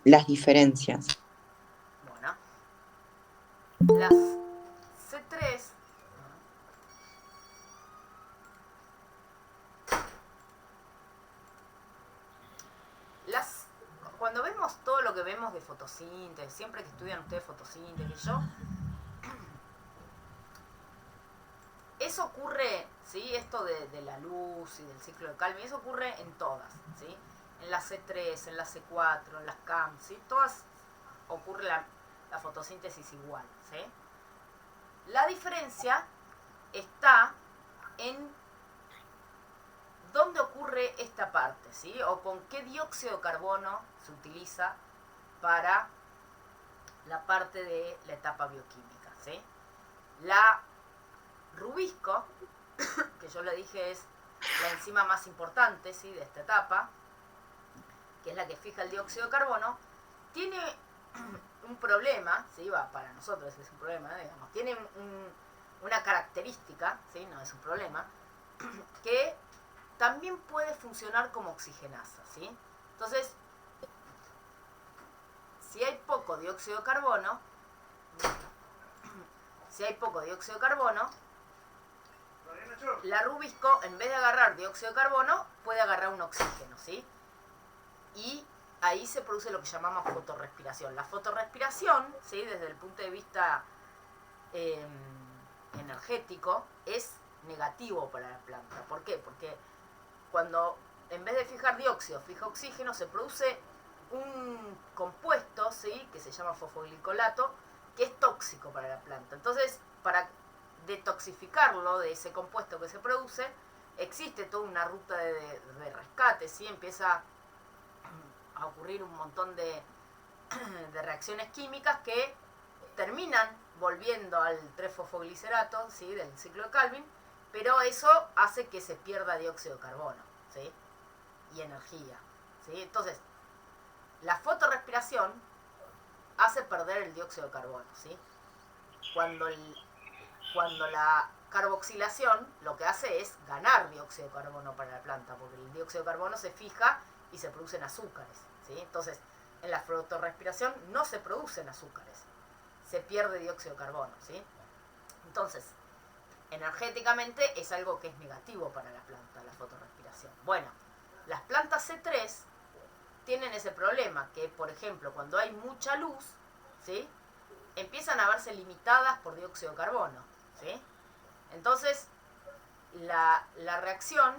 Las diferencias. Bueno. Las C3 cuando vemos todo lo que vemos de fotosíntesis, siempre que estudian ustedes fotosíntesis, eso ocurre, ¿sí? Esto de la luz y del ciclo de Calvin, eso ocurre en todas, ¿sí? En las C3, en las C4, en las CAM, ¿sí? Todas ocurre la fotosíntesis igual, ¿sí? La diferencia está en dónde ocurre esta parte, ¿sí? O con qué dióxido de carbono se utiliza para la parte de la etapa bioquímica, ¿sí? La rubisco, que yo le dije es la enzima más importante, ¿sí? De esta etapa, que es la que fija el dióxido de carbono, tiene un problema, ¿sí? Para nosotros es un problema, digamos, tiene una característica, ¿sí? No es un problema, que también puede funcionar como oxigenasa, ¿sí? Entonces, si hay poco dióxido de carbono, la rubisco, en vez de agarrar dióxido de carbono, puede agarrar un oxígeno, ¿sí? Y ahí se produce lo que llamamos fotorrespiración. La fotorrespiración, ¿sí? Desde el punto de vista energético, es negativo para la planta. ¿Por qué? Porque cuando en vez de fijar dióxido, fija oxígeno, se produce un compuesto, ¿sí? Que se llama fosfoglicolato, que es tóxico para la planta. Entonces, para detoxificarlo de ese compuesto que se produce, existe toda una ruta de rescate, ¿sí? Empieza a ocurrir un montón de reacciones químicas que terminan volviendo al 3-fosfoglicerato, ¿sí? Del ciclo de Calvin, pero eso hace que se pierda dióxido de carbono, ¿sí? Y energía, ¿sí? Entonces, la fotorrespiración hace perder el dióxido de carbono, ¿sí? Cuando la carboxilación lo que hace es ganar dióxido de carbono para la planta, porque el dióxido de carbono se fija y se producen azúcares, ¿sí? Entonces, en la fotorrespiración no se producen azúcares, se pierde dióxido de carbono, ¿sí? Entonces, energéticamente es algo que es negativo para la planta, la fotorrespiración. Bueno, las plantas C3 tienen ese problema, que por ejemplo, cuando hay mucha luz, ¿sí? Empiezan a verse limitadas por dióxido de carbono, ¿sí? Entonces, la reacción,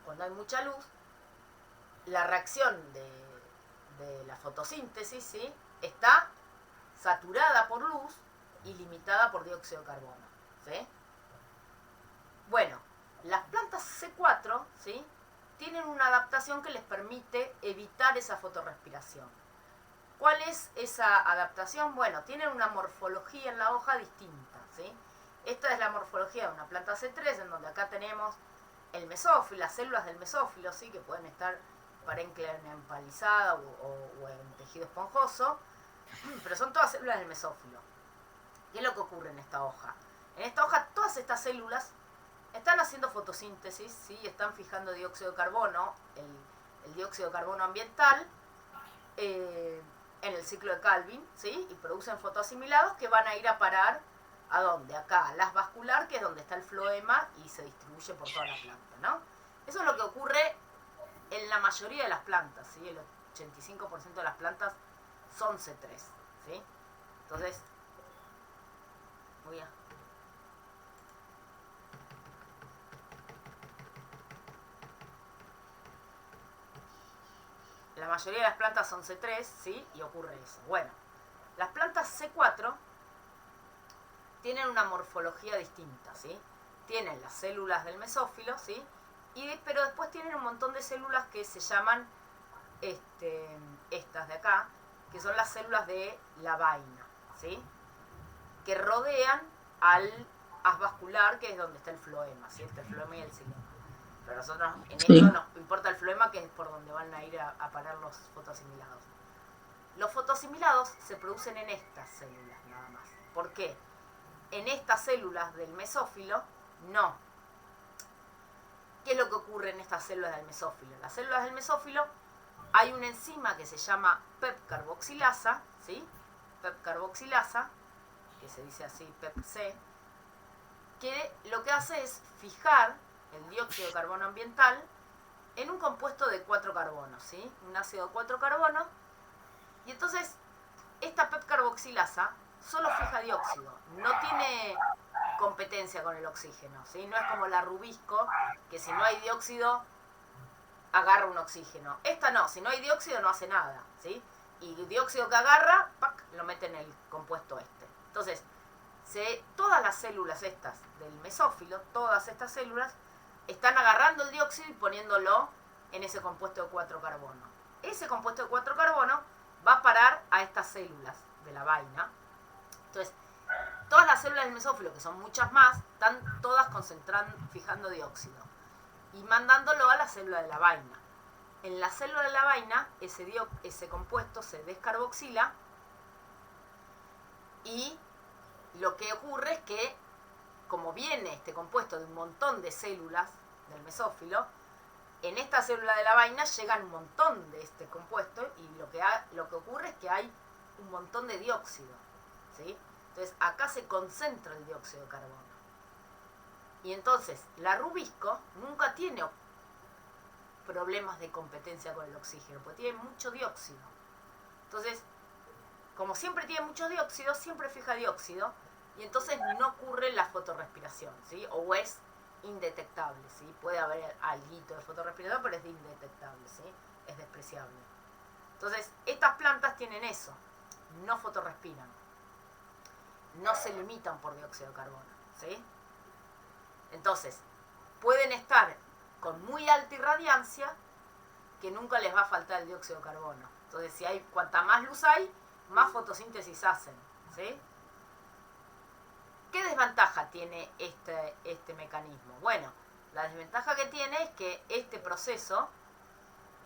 cuando hay mucha luz, la reacción de la fotosíntesis, ¿sí? Está saturada por luz y limitada por dióxido de carbono, ¿sí? Bueno, las plantas C4, ¿sí? Tienen una adaptación que les permite evitar esa fotorrespiración. ¿Cuál es esa adaptación? Bueno, tienen una morfología en la hoja distinta, ¿sí? Esta es la morfología de una planta C3, en donde acá tenemos el mesófilo, las células del mesófilo, ¿sí? Que pueden estar parénquima empalizada o en tejido esponjoso. Pero son todas células del mesófilo. ¿Qué es lo que ocurre en esta hoja? En esta hoja todas estas células están haciendo fotosíntesis, ¿sí? Están fijando dióxido de carbono, el dióxido de carbono ambiental, en el ciclo de Calvin, ¿sí? Y producen fotoasimilados que van a ir a parar, ¿a dónde? Acá, a las vascular, que es donde está el floema y se distribuye por toda la planta, ¿no? Eso es lo que ocurre en la mayoría de las plantas, ¿sí? El 85% de las plantas son C3, ¿sí? Entonces, voy a... La mayoría de las plantas son C3, ¿sí? Y ocurre eso. Bueno, las plantas C4 tienen una morfología distinta, ¿sí? Tienen las células del mesófilo, ¿sí? Pero después tienen un montón de células que se llaman estas de acá, que son las células de la vaina, ¿sí? Que rodean al haz vascular, que es donde está el floema, ¿sí? Está el floema y el xilema. Pero a nosotros en esto nos importa el floema, que es por donde van a ir a parar los fotoasimilados. Los fotoasimilados se producen en estas células nada más. ¿Por qué? En estas células del mesófilo, no. ¿Qué es lo que ocurre en estas células del mesófilo? En las células del mesófilo hay una enzima que se llama PEP-carboxilasa, ¿sí? PEP-carboxilasa, que se dice así, PEP-C, que lo que hace es fijar el dióxido de carbono ambiental en un compuesto de 4 carbonos, ¿sí? Un ácido de 4 carbonos. Y entonces, esta PEP-carboxilasa solo fija dióxido, no tiene competencia con el oxígeno, ¿sí? No es como la rubisco, que si no hay dióxido, agarra un oxígeno. Esta no, si no hay dióxido no hace nada, ¿sí? Y el dióxido que agarra, ¡pac!, lo mete en el compuesto este. Entonces, todas las células estas del mesófilo, todas estas células, están agarrando el dióxido y poniéndolo en ese compuesto de 4 carbono. Ese compuesto de 4 carbono va a parar a estas células de la vaina. Entonces, todas las células del mesófilo, que son muchas más, están todas concentrando, fijando dióxido y mandándolo a la célula de la vaina. En la célula de la vaina, ese compuesto se descarboxila y lo que ocurre es que, como viene este compuesto de un montón de células del mesófilo, en esta célula de la vaina llegan un montón de este compuesto y lo que ocurre es que hay un montón de dióxido, ¿sí? Entonces acá se concentra el dióxido de carbono. Y entonces la rubisco nunca tiene problemas de competencia con el oxígeno, porque tiene mucho dióxido. Entonces, como siempre tiene mucho dióxido, siempre fija dióxido, y entonces no ocurre la fotorrespiración, ¿sí? O es indetectable, ¿sí? Puede haber alguito de fotorrespiración, pero es indetectable, ¿sí? Es despreciable. Entonces, estas plantas tienen eso, no fotorrespiran, no se limitan por dióxido de carbono, ¿sí? Entonces, pueden estar con muy alta irradiancia, que nunca les va a faltar el dióxido de carbono. Entonces, cuanta más luz hay, más fotosíntesis hacen, ¿sí? ¿Qué desventaja tiene este mecanismo? Bueno, la desventaja que tiene es que este proceso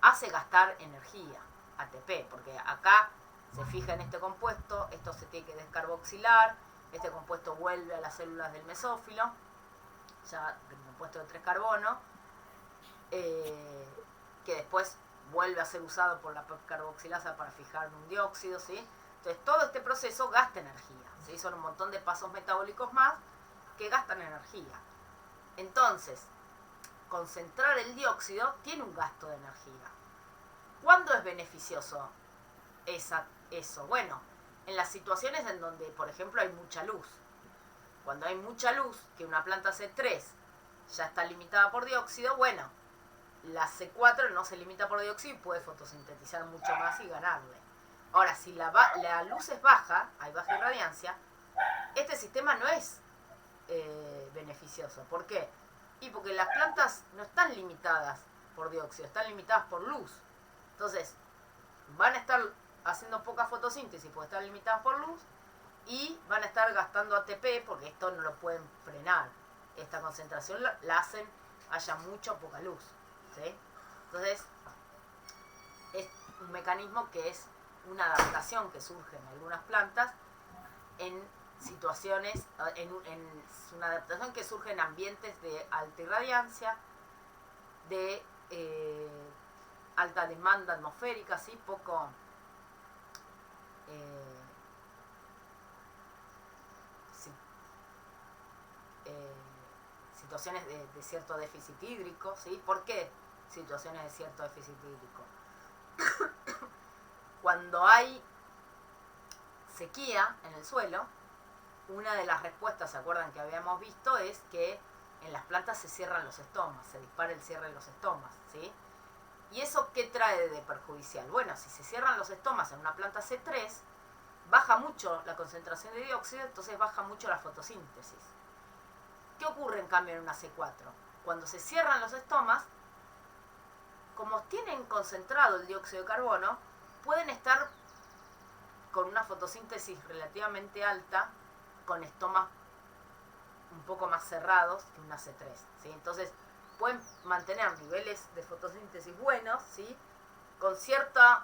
hace gastar energía, ATP, porque acá se fija en este compuesto, esto se tiene que descarboxilar, este compuesto vuelve a las células del mesófilo, ya el compuesto de 3 carbonos, que después vuelve a ser usado por la carboxilasa para fijar un dióxido, ¿sí? Entonces todo este proceso gasta energía, ¿sí? Son un montón de pasos metabólicos más que gastan energía. Entonces, concentrar el dióxido tiene un gasto de energía. ¿Cuándo es beneficioso eso? Bueno, en las situaciones en donde, por ejemplo, hay mucha luz. Cuando hay mucha luz, que una planta C3 ya está limitada por dióxido, bueno, la C4 no se limita por dióxido y puede fotosintetizar mucho más y ganarle. Ahora, si la luz es baja, hay baja irradiancia, este sistema no es beneficioso. ¿Por qué? Y porque las plantas no están limitadas por dióxido, están limitadas por luz. Entonces, van a estar haciendo poca fotosíntesis porque están limitadas por luz y van a estar gastando ATP porque esto no lo pueden frenar. Esta concentración la hacen haya mucha o poca luz, ¿sí? Entonces, es un mecanismo que es una adaptación que surge en algunas plantas en situaciones, es una adaptación que surge en ambientes de alta irradiancia, de alta demanda atmosférica, ¿sí? Poco situaciones de cierto déficit hídrico, ¿sí? ¿Por qué situaciones de cierto déficit hídrico? Cuando hay sequía en el suelo, una de las respuestas, ¿se acuerdan que habíamos visto? Es que en las plantas se cierran los estomas, se dispara el cierre de los estomas, ¿sí? ¿Y eso qué trae de perjudicial? Bueno, si se cierran los estomas en una planta C3, baja mucho la concentración de dióxido, entonces baja mucho la fotosíntesis. ¿Qué ocurre en cambio en una C4? Cuando se cierran los estomas, como tienen concentrado el dióxido de carbono, pueden estar con una fotosíntesis relativamente alta, con estomas un poco más cerrados que una C3, ¿sí? Entonces pueden mantener niveles de fotosíntesis buenos, ¿sí? Con cierto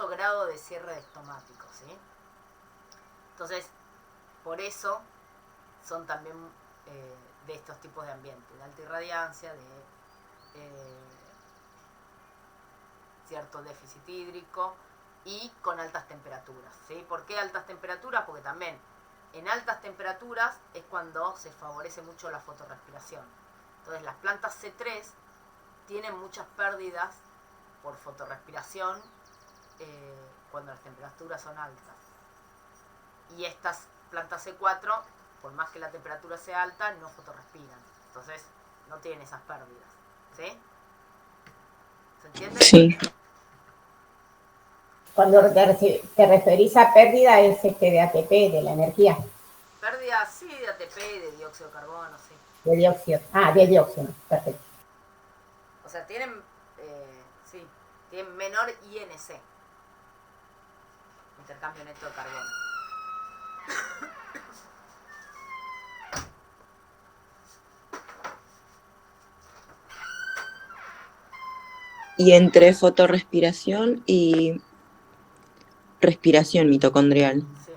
grado de cierre estomático, ¿sí? Entonces, por eso son también de estos tipos de ambientes, de alta irradiancia, de cierto déficit hídrico y con altas temperaturas, ¿sí? ¿Por qué altas temperaturas? Porque también en altas temperaturas es cuando se favorece mucho la fotorrespiración. Entonces las plantas C3 tienen muchas pérdidas por fotorrespiración cuando las temperaturas son altas. Y estas plantas C4, por más que la temperatura sea alta, no fotorrespiran. Entonces no tienen esas pérdidas, ¿sí? ¿Se entiende? Sí. Cuando te referís a pérdida es de ATP, de la energía. Pérdida, sí, de ATP y de dióxido de carbono, sí. De dióxido. De dióxido, perfecto. O sea, tienen menor INC, intercambio neto de carbono. Y entre fotorrespiración y respiración mitocondrial. Sí.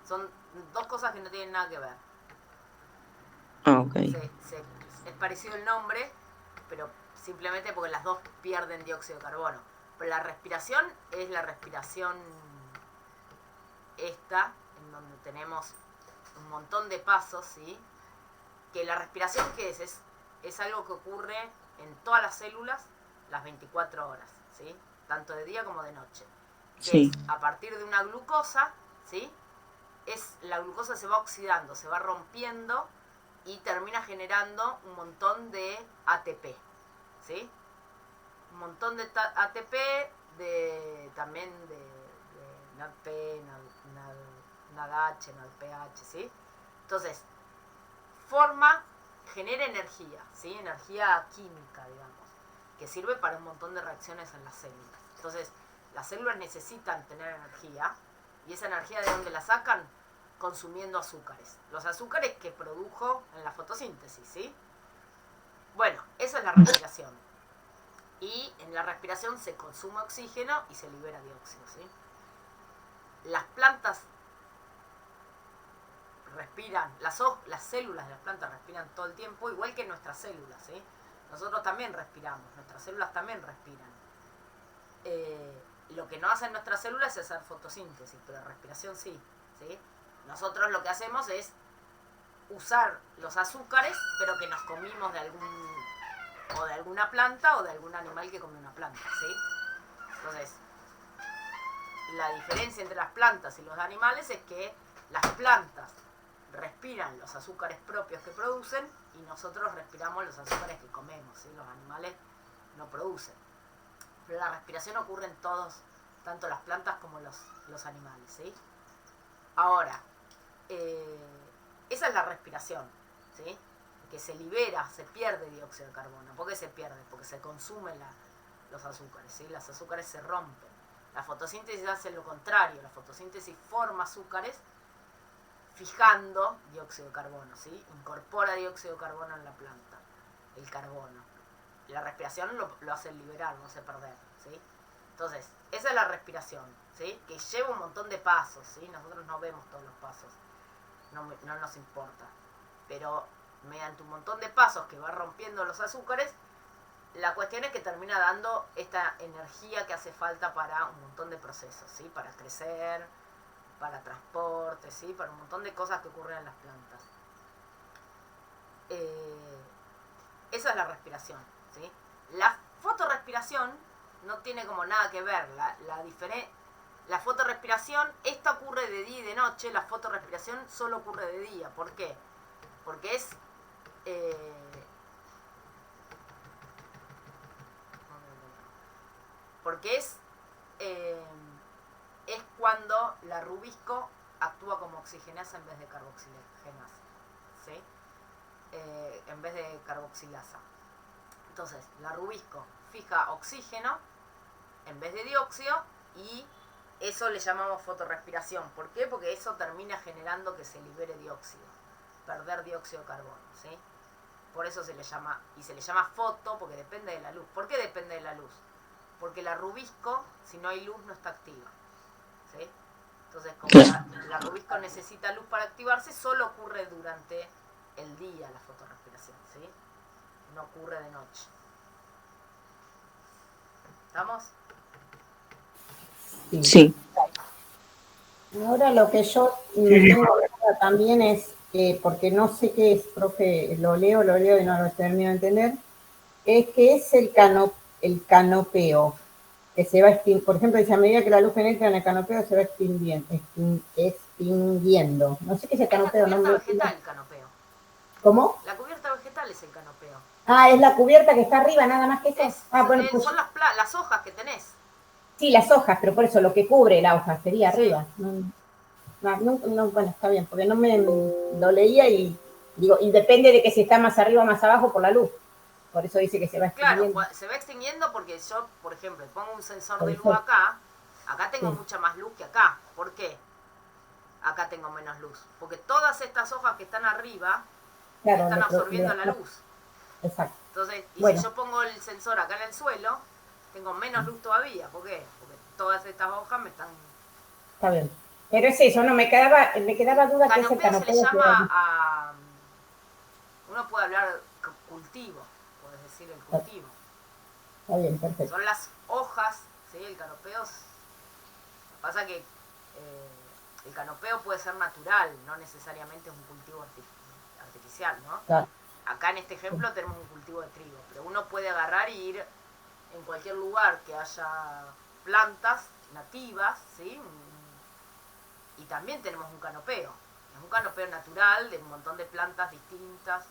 Son dos cosas que no tienen nada que ver. Ah, ok. Es parecido el nombre, pero simplemente porque las dos pierden dióxido de carbono. Pero la respiración es la respiración esta, en donde tenemos un montón de pasos, ¿sí? Que la respiración, ¿qué es? Es algo que ocurre en todas las células las 24 horas, ¿sí? Tanto de día como de noche. Sí. Es a partir de una glucosa, ¿sí? La glucosa se va oxidando, se va rompiendo y termina generando un montón de ATP, ¿sí? Un montón de ATP, también de NADP, NADH, NADPH, ¿sí? Entonces, genera energía, ¿sí? Energía química, digamos, que sirve para un montón de reacciones en las células. Entonces, las células necesitan tener energía, y esa energía, ¿de dónde la sacan? Consumiendo azúcares. Los azúcares que produjo en la fotosíntesis, ¿sí? Bueno, esa es la respiración. Y en la respiración se consume oxígeno y se libera dióxido, ¿sí? Las plantas respiran, las células de las plantas respiran todo el tiempo, igual que nuestras células, ¿sí? Nosotros también respiramos, nuestras células también respiran. Lo que no hacen nuestras células es hacer fotosíntesis, pero la respiración sí, ¿sí? Nosotros lo que hacemos es usar los azúcares, pero que nos comimos de alguna planta o de algún animal que come una planta, ¿sí? Entonces, la diferencia entre las plantas y los animales es que las plantas respiran los azúcares propios que producen y nosotros respiramos los azúcares que comemos, ¿sí? Los animales no producen. Pero la respiración ocurre en todos, tanto las plantas como los animales, ¿sí? Ahora, esa es la respiración, ¿sí? Que se libera, se pierde dióxido de carbono. ¿Por qué se pierde? Porque se consumen los azúcares, ¿sí? Los azúcares se rompen. La fotosíntesis hace lo contrario, la fotosíntesis forma azúcares fijando dióxido de carbono, ¿sí? Incorpora dióxido de carbono en la planta, el carbono. la respiración lo hace liberar, no hace perder, ¿sí? Entonces, esa es la respiración, ¿sí? Que lleva un montón de pasos, ¿sí? Nosotros no vemos todos los pasos, no nos importa, pero mediante un montón de pasos que va rompiendo los azúcares, la cuestión es que termina dando esta energía que hace falta para un montón de procesos, ¿sí? Para crecer, para transporte, ¿sí? Para un montón de cosas que ocurren en las plantas. Esa es la respiración, ¿sí? La fotorrespiración no tiene como nada que ver. La fotorrespiración, esta ocurre de día y de noche, la fotorrespiración solo ocurre de día. ¿Por qué? Porque es... porque es cuando la rubisco actúa como oxigenasa en vez de carboxigenasa, ¿sí? En vez de carboxilasa. Entonces, la rubisco fija oxígeno en vez de dióxido y eso le llamamos fotorrespiración. ¿Por qué? Porque eso termina generando que se libere dióxido, perder dióxido de carbono, ¿sí? Por eso se le llama, y se le llama foto porque depende de la luz. ¿Por qué depende de la luz? Porque la rubisco, si no hay luz, no está activa, ¿sí? Entonces, como la rubisco necesita luz para activarse, solo ocurre durante el día la fotorrespiración, ¿sí? No ocurre de noche. ¿Estamos? Sí. Ahora lo que yo tengo duda también es, porque no sé qué es, profe, lo leo y no lo termino de entender, es que es el canopeo, que se va extinguiendo. Por ejemplo, dice, a medida que la luz penetra en el canopeo se va extinguiendo. No sé qué es el canopeo. Es la cubierta vegetal, el canopeo. ¿Cómo? La cubierta vegetal es el canopeo. Ah, es la cubierta que está arriba, nada más que eso. Bueno, pues, son las hojas que tenés. Sí, las hojas, pero por eso lo que cubre la hoja sería Sí. arriba. No, bueno, está bien, porque no me lo leía y digo, y depende de que si está más arriba o más abajo por la luz. Por eso dice que se va extinguiendo. Claro, se va extinguiendo porque yo, por ejemplo, pongo un sensor de luz acá tengo mucha más luz que acá. ¿Por qué? Acá tengo menos luz. Porque todas estas hojas que están arriba están absorbiendo la luz. Exacto. Entonces, si yo pongo el sensor acá en el suelo, tengo menos luz todavía. ¿Por qué? Porque todas estas hojas me están... Está bien. Pero es eso, no, me quedaba duda que es el canopeo. Se le llama a... Uno puede hablar cultivo, puedes decir el cultivo. Está bien, perfecto. Son las hojas, ¿sí? El canopeo... Lo que pasa que el canopeo puede ser natural, no necesariamente es un cultivo artificial, ¿no? Claro. Acá en este ejemplo tenemos un cultivo de trigo, pero uno puede agarrar y ir en cualquier lugar que haya plantas nativas, ¿sí? Y también tenemos un canopeo. Es un canopeo natural de un montón de plantas distintas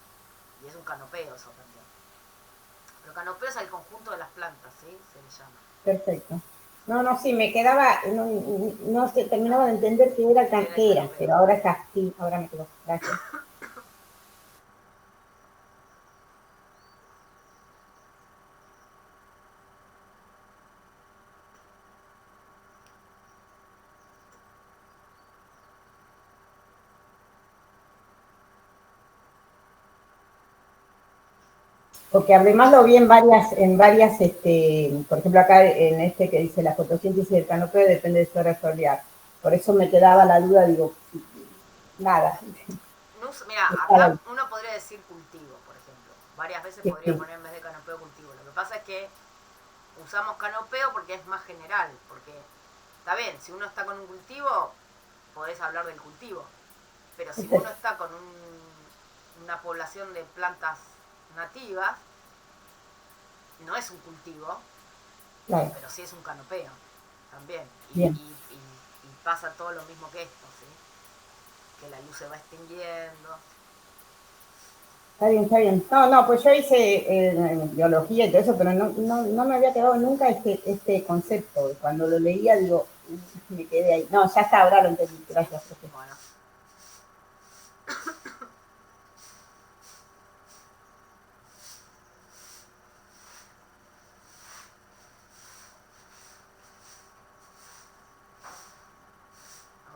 y es un canopeo eso también. Pero canopeo es el conjunto de las plantas, ¿sí? Se le llama. Perfecto. No, sí, me quedaba, no sé, terminaba de entender qué era, pero ahora está, sí, ahora me quedo. Gracias. Porque además lo vi en varias, por ejemplo acá en este que dice la fotosíntesis del canopeo depende de su hora solar. Por eso me quedaba la duda, digo, nada. Mira, acá uno podría decir cultivo, por ejemplo. Varias veces podría poner en vez de canopeo cultivo. Lo que pasa es que usamos canopeo porque es más general, porque está bien, si uno está con un cultivo, podés hablar del cultivo. Pero si uno está con una población de plantas nativas, no es un cultivo, claro, pero sí es un canopeo también. Y pasa todo lo mismo que esto, ¿sí? Que la luz se va extinguiendo. Está bien. No, pues yo hice biología y todo eso, pero no me había quedado nunca este concepto. Cuando lo leía, digo, me quedé ahí. No, ya está, ahora lo entendí. Gracias, profe. Bueno.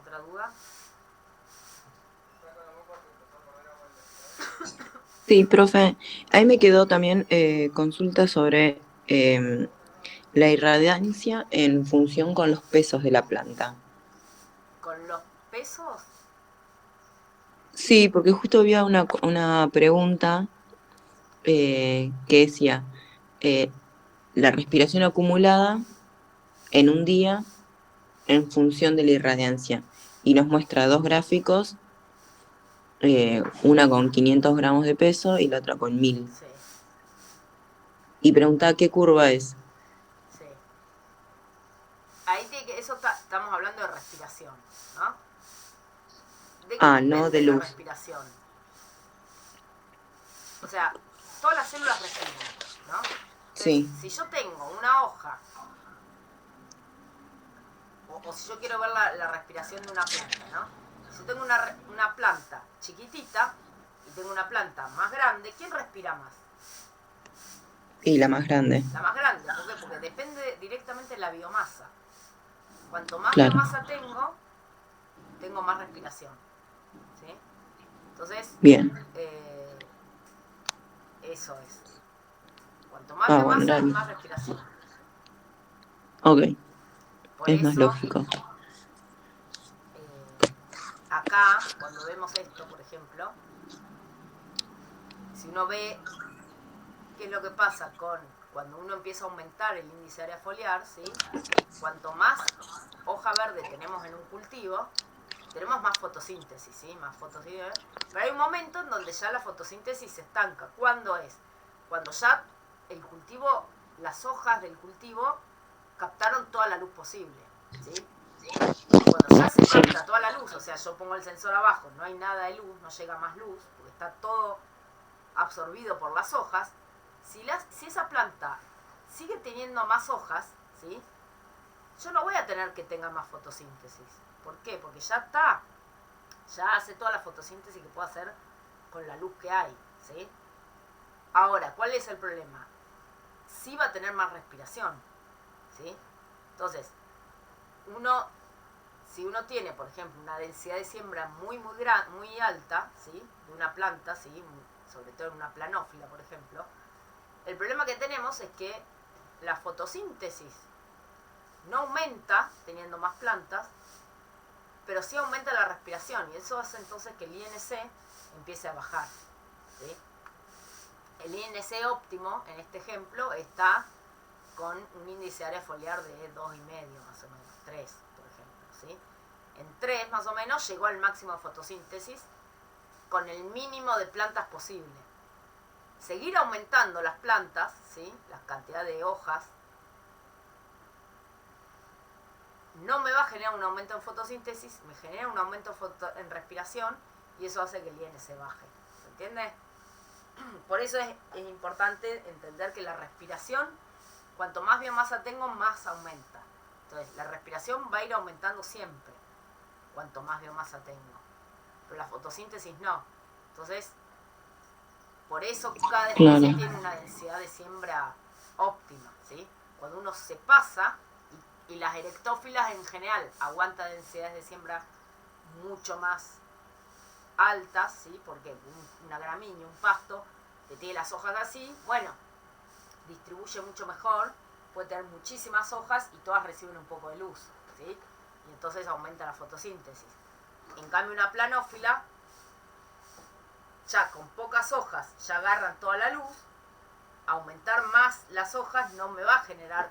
¿Otra duda? Sí, profe. Ahí me quedó también consulta sobre la irradiancia en función con los pesos de la planta. Con los pesos, Sí, porque justo había una pregunta que decía eh, la respiración acumulada en un día en función de la irradiancia. Y nos muestra dos gráficos, una con 500 gramos de peso y la otra con 1000. sí, Y preguntaba qué curva es. sí. Ahí estamos hablando de respiración, ¿no? ¿De qué No depende de la luz. respiración? O sea, todas las células respiran, ¿no? Entonces, Sí, si yo tengo una hoja, o si yo quiero ver la respiración de una planta, ¿no? Si yo tengo una planta chiquitita y tengo una planta más grande, ¿quién respira más? y la más grande. La más grande. ¿Por qué? Porque depende directamente de la biomasa. Cuanto más Claro. biomasa tengo más respiración. ¿Sí? Entonces, Bien. eso es. Cuanto más Bueno, biomasa, era... más respiración. Ok, Por es más eso, lógico. acá, cuando vemos esto, por ejemplo, si uno ve qué es lo que pasa cuando uno empieza a aumentar el índice de área foliar, ¿sí? Cuanto más hoja verde tenemos en un cultivo, tenemos más fotosíntesis, ¿sí? Más fotosíntesis. Pero hay un momento en donde ya la fotosíntesis se estanca. ¿Cuándo es? Cuando ya las hojas del cultivo captaron toda la luz posible, ¿sí? Cuando ya se capta toda la luz, o sea, yo pongo el sensor abajo, no hay nada de luz, no llega más luz, porque está todo absorbido por las hojas. Si esa planta sigue teniendo más hojas, ¿sí? Yo no voy a tener que tenga más fotosíntesis. ¿Por qué? Porque ya hace toda la fotosíntesis que puede hacer con la luz que hay, ¿sí? Ahora, ¿cuál es el problema? Sí va a tener más respiración, ¿sí? Entonces, si uno tiene, por ejemplo, una densidad de siembra muy alta, ¿sí? De una planta, ¿sí? Sobre todo en una planófila, por ejemplo, el problema que tenemos es que la fotosíntesis no aumenta teniendo más plantas, pero sí aumenta la respiración, y eso hace entonces que el INC empiece a bajar, ¿sí? El INC óptimo, en este ejemplo, está con un índice de área foliar de 2,5 más o menos, 3, por ejemplo, ¿sí? En 3 más o menos llegó al máximo de fotosíntesis con el mínimo de plantas posible. Seguir aumentando las plantas, ¿sí? La cantidad de hojas, no me va a generar un aumento en fotosíntesis, me genera un aumento en respiración, y eso hace que el INC baje. ¿Se entiende? Por eso es importante entender que la respiración, cuanto más biomasa tengo, más aumenta. Entonces, la respiración va a ir aumentando siempre, cuanto más biomasa tengo. Pero la fotosíntesis no. Entonces, por eso cada especie tiene una densidad de siembra óptima, ¿sí? Cuando uno se pasa, y las erectófilas en general aguantan densidades de siembra mucho más altas, ¿sí? Porque una gramínea, un pasto, que tiene las hojas así, bueno, distribuye mucho mejor, puede tener muchísimas hojas y todas reciben un poco de luz, ¿sí? Y entonces aumenta la fotosíntesis. En cambio, una planófila, ya con pocas hojas, ya agarran toda la luz. Aumentar más las hojas no me va a generar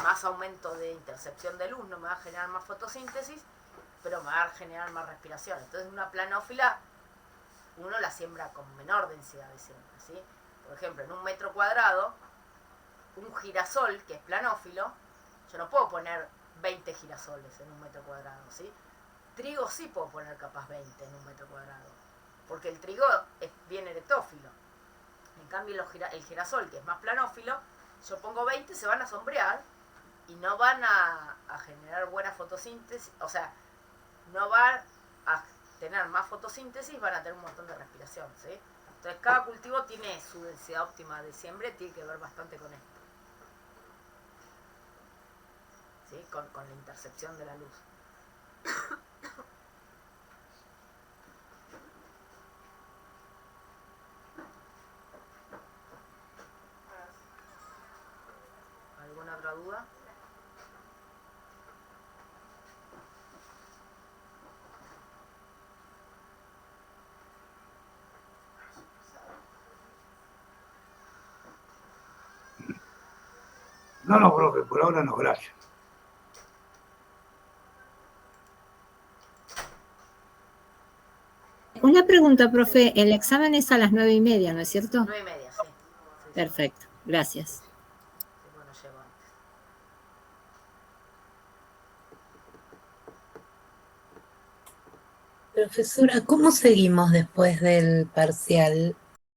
más aumento de intercepción de luz, no me va a generar más fotosíntesis, pero me va a generar más respiración. Entonces, una planófila uno la siembra con menor densidad de siembra, ¿sí? Por ejemplo, en un metro cuadrado, un girasol que es planófilo, yo no puedo poner 20 girasoles en un metro cuadrado, ¿sí? Trigo sí puedo poner capaz 20 en un metro cuadrado, porque el trigo es bien erectófilo. En cambio, el girasol, que es más planófilo, yo pongo 20, se van a sombrear y no van a generar buena fotosíntesis, o sea, no van a tener más fotosíntesis, van a tener un montón de respiración, ¿sí? Entonces, cada cultivo tiene su densidad óptima de siembra y tiene que ver bastante con esto, ¿sí? Con la intercepción de la luz. otra duda? No, profe, por ahora no, gracias. Una pregunta, profe. El examen es a las 9:30, ¿no es cierto? 9:30, sí. Perfecto, gracias. Bueno, llevo antes. Profesora, ¿cómo seguimos después del parcial?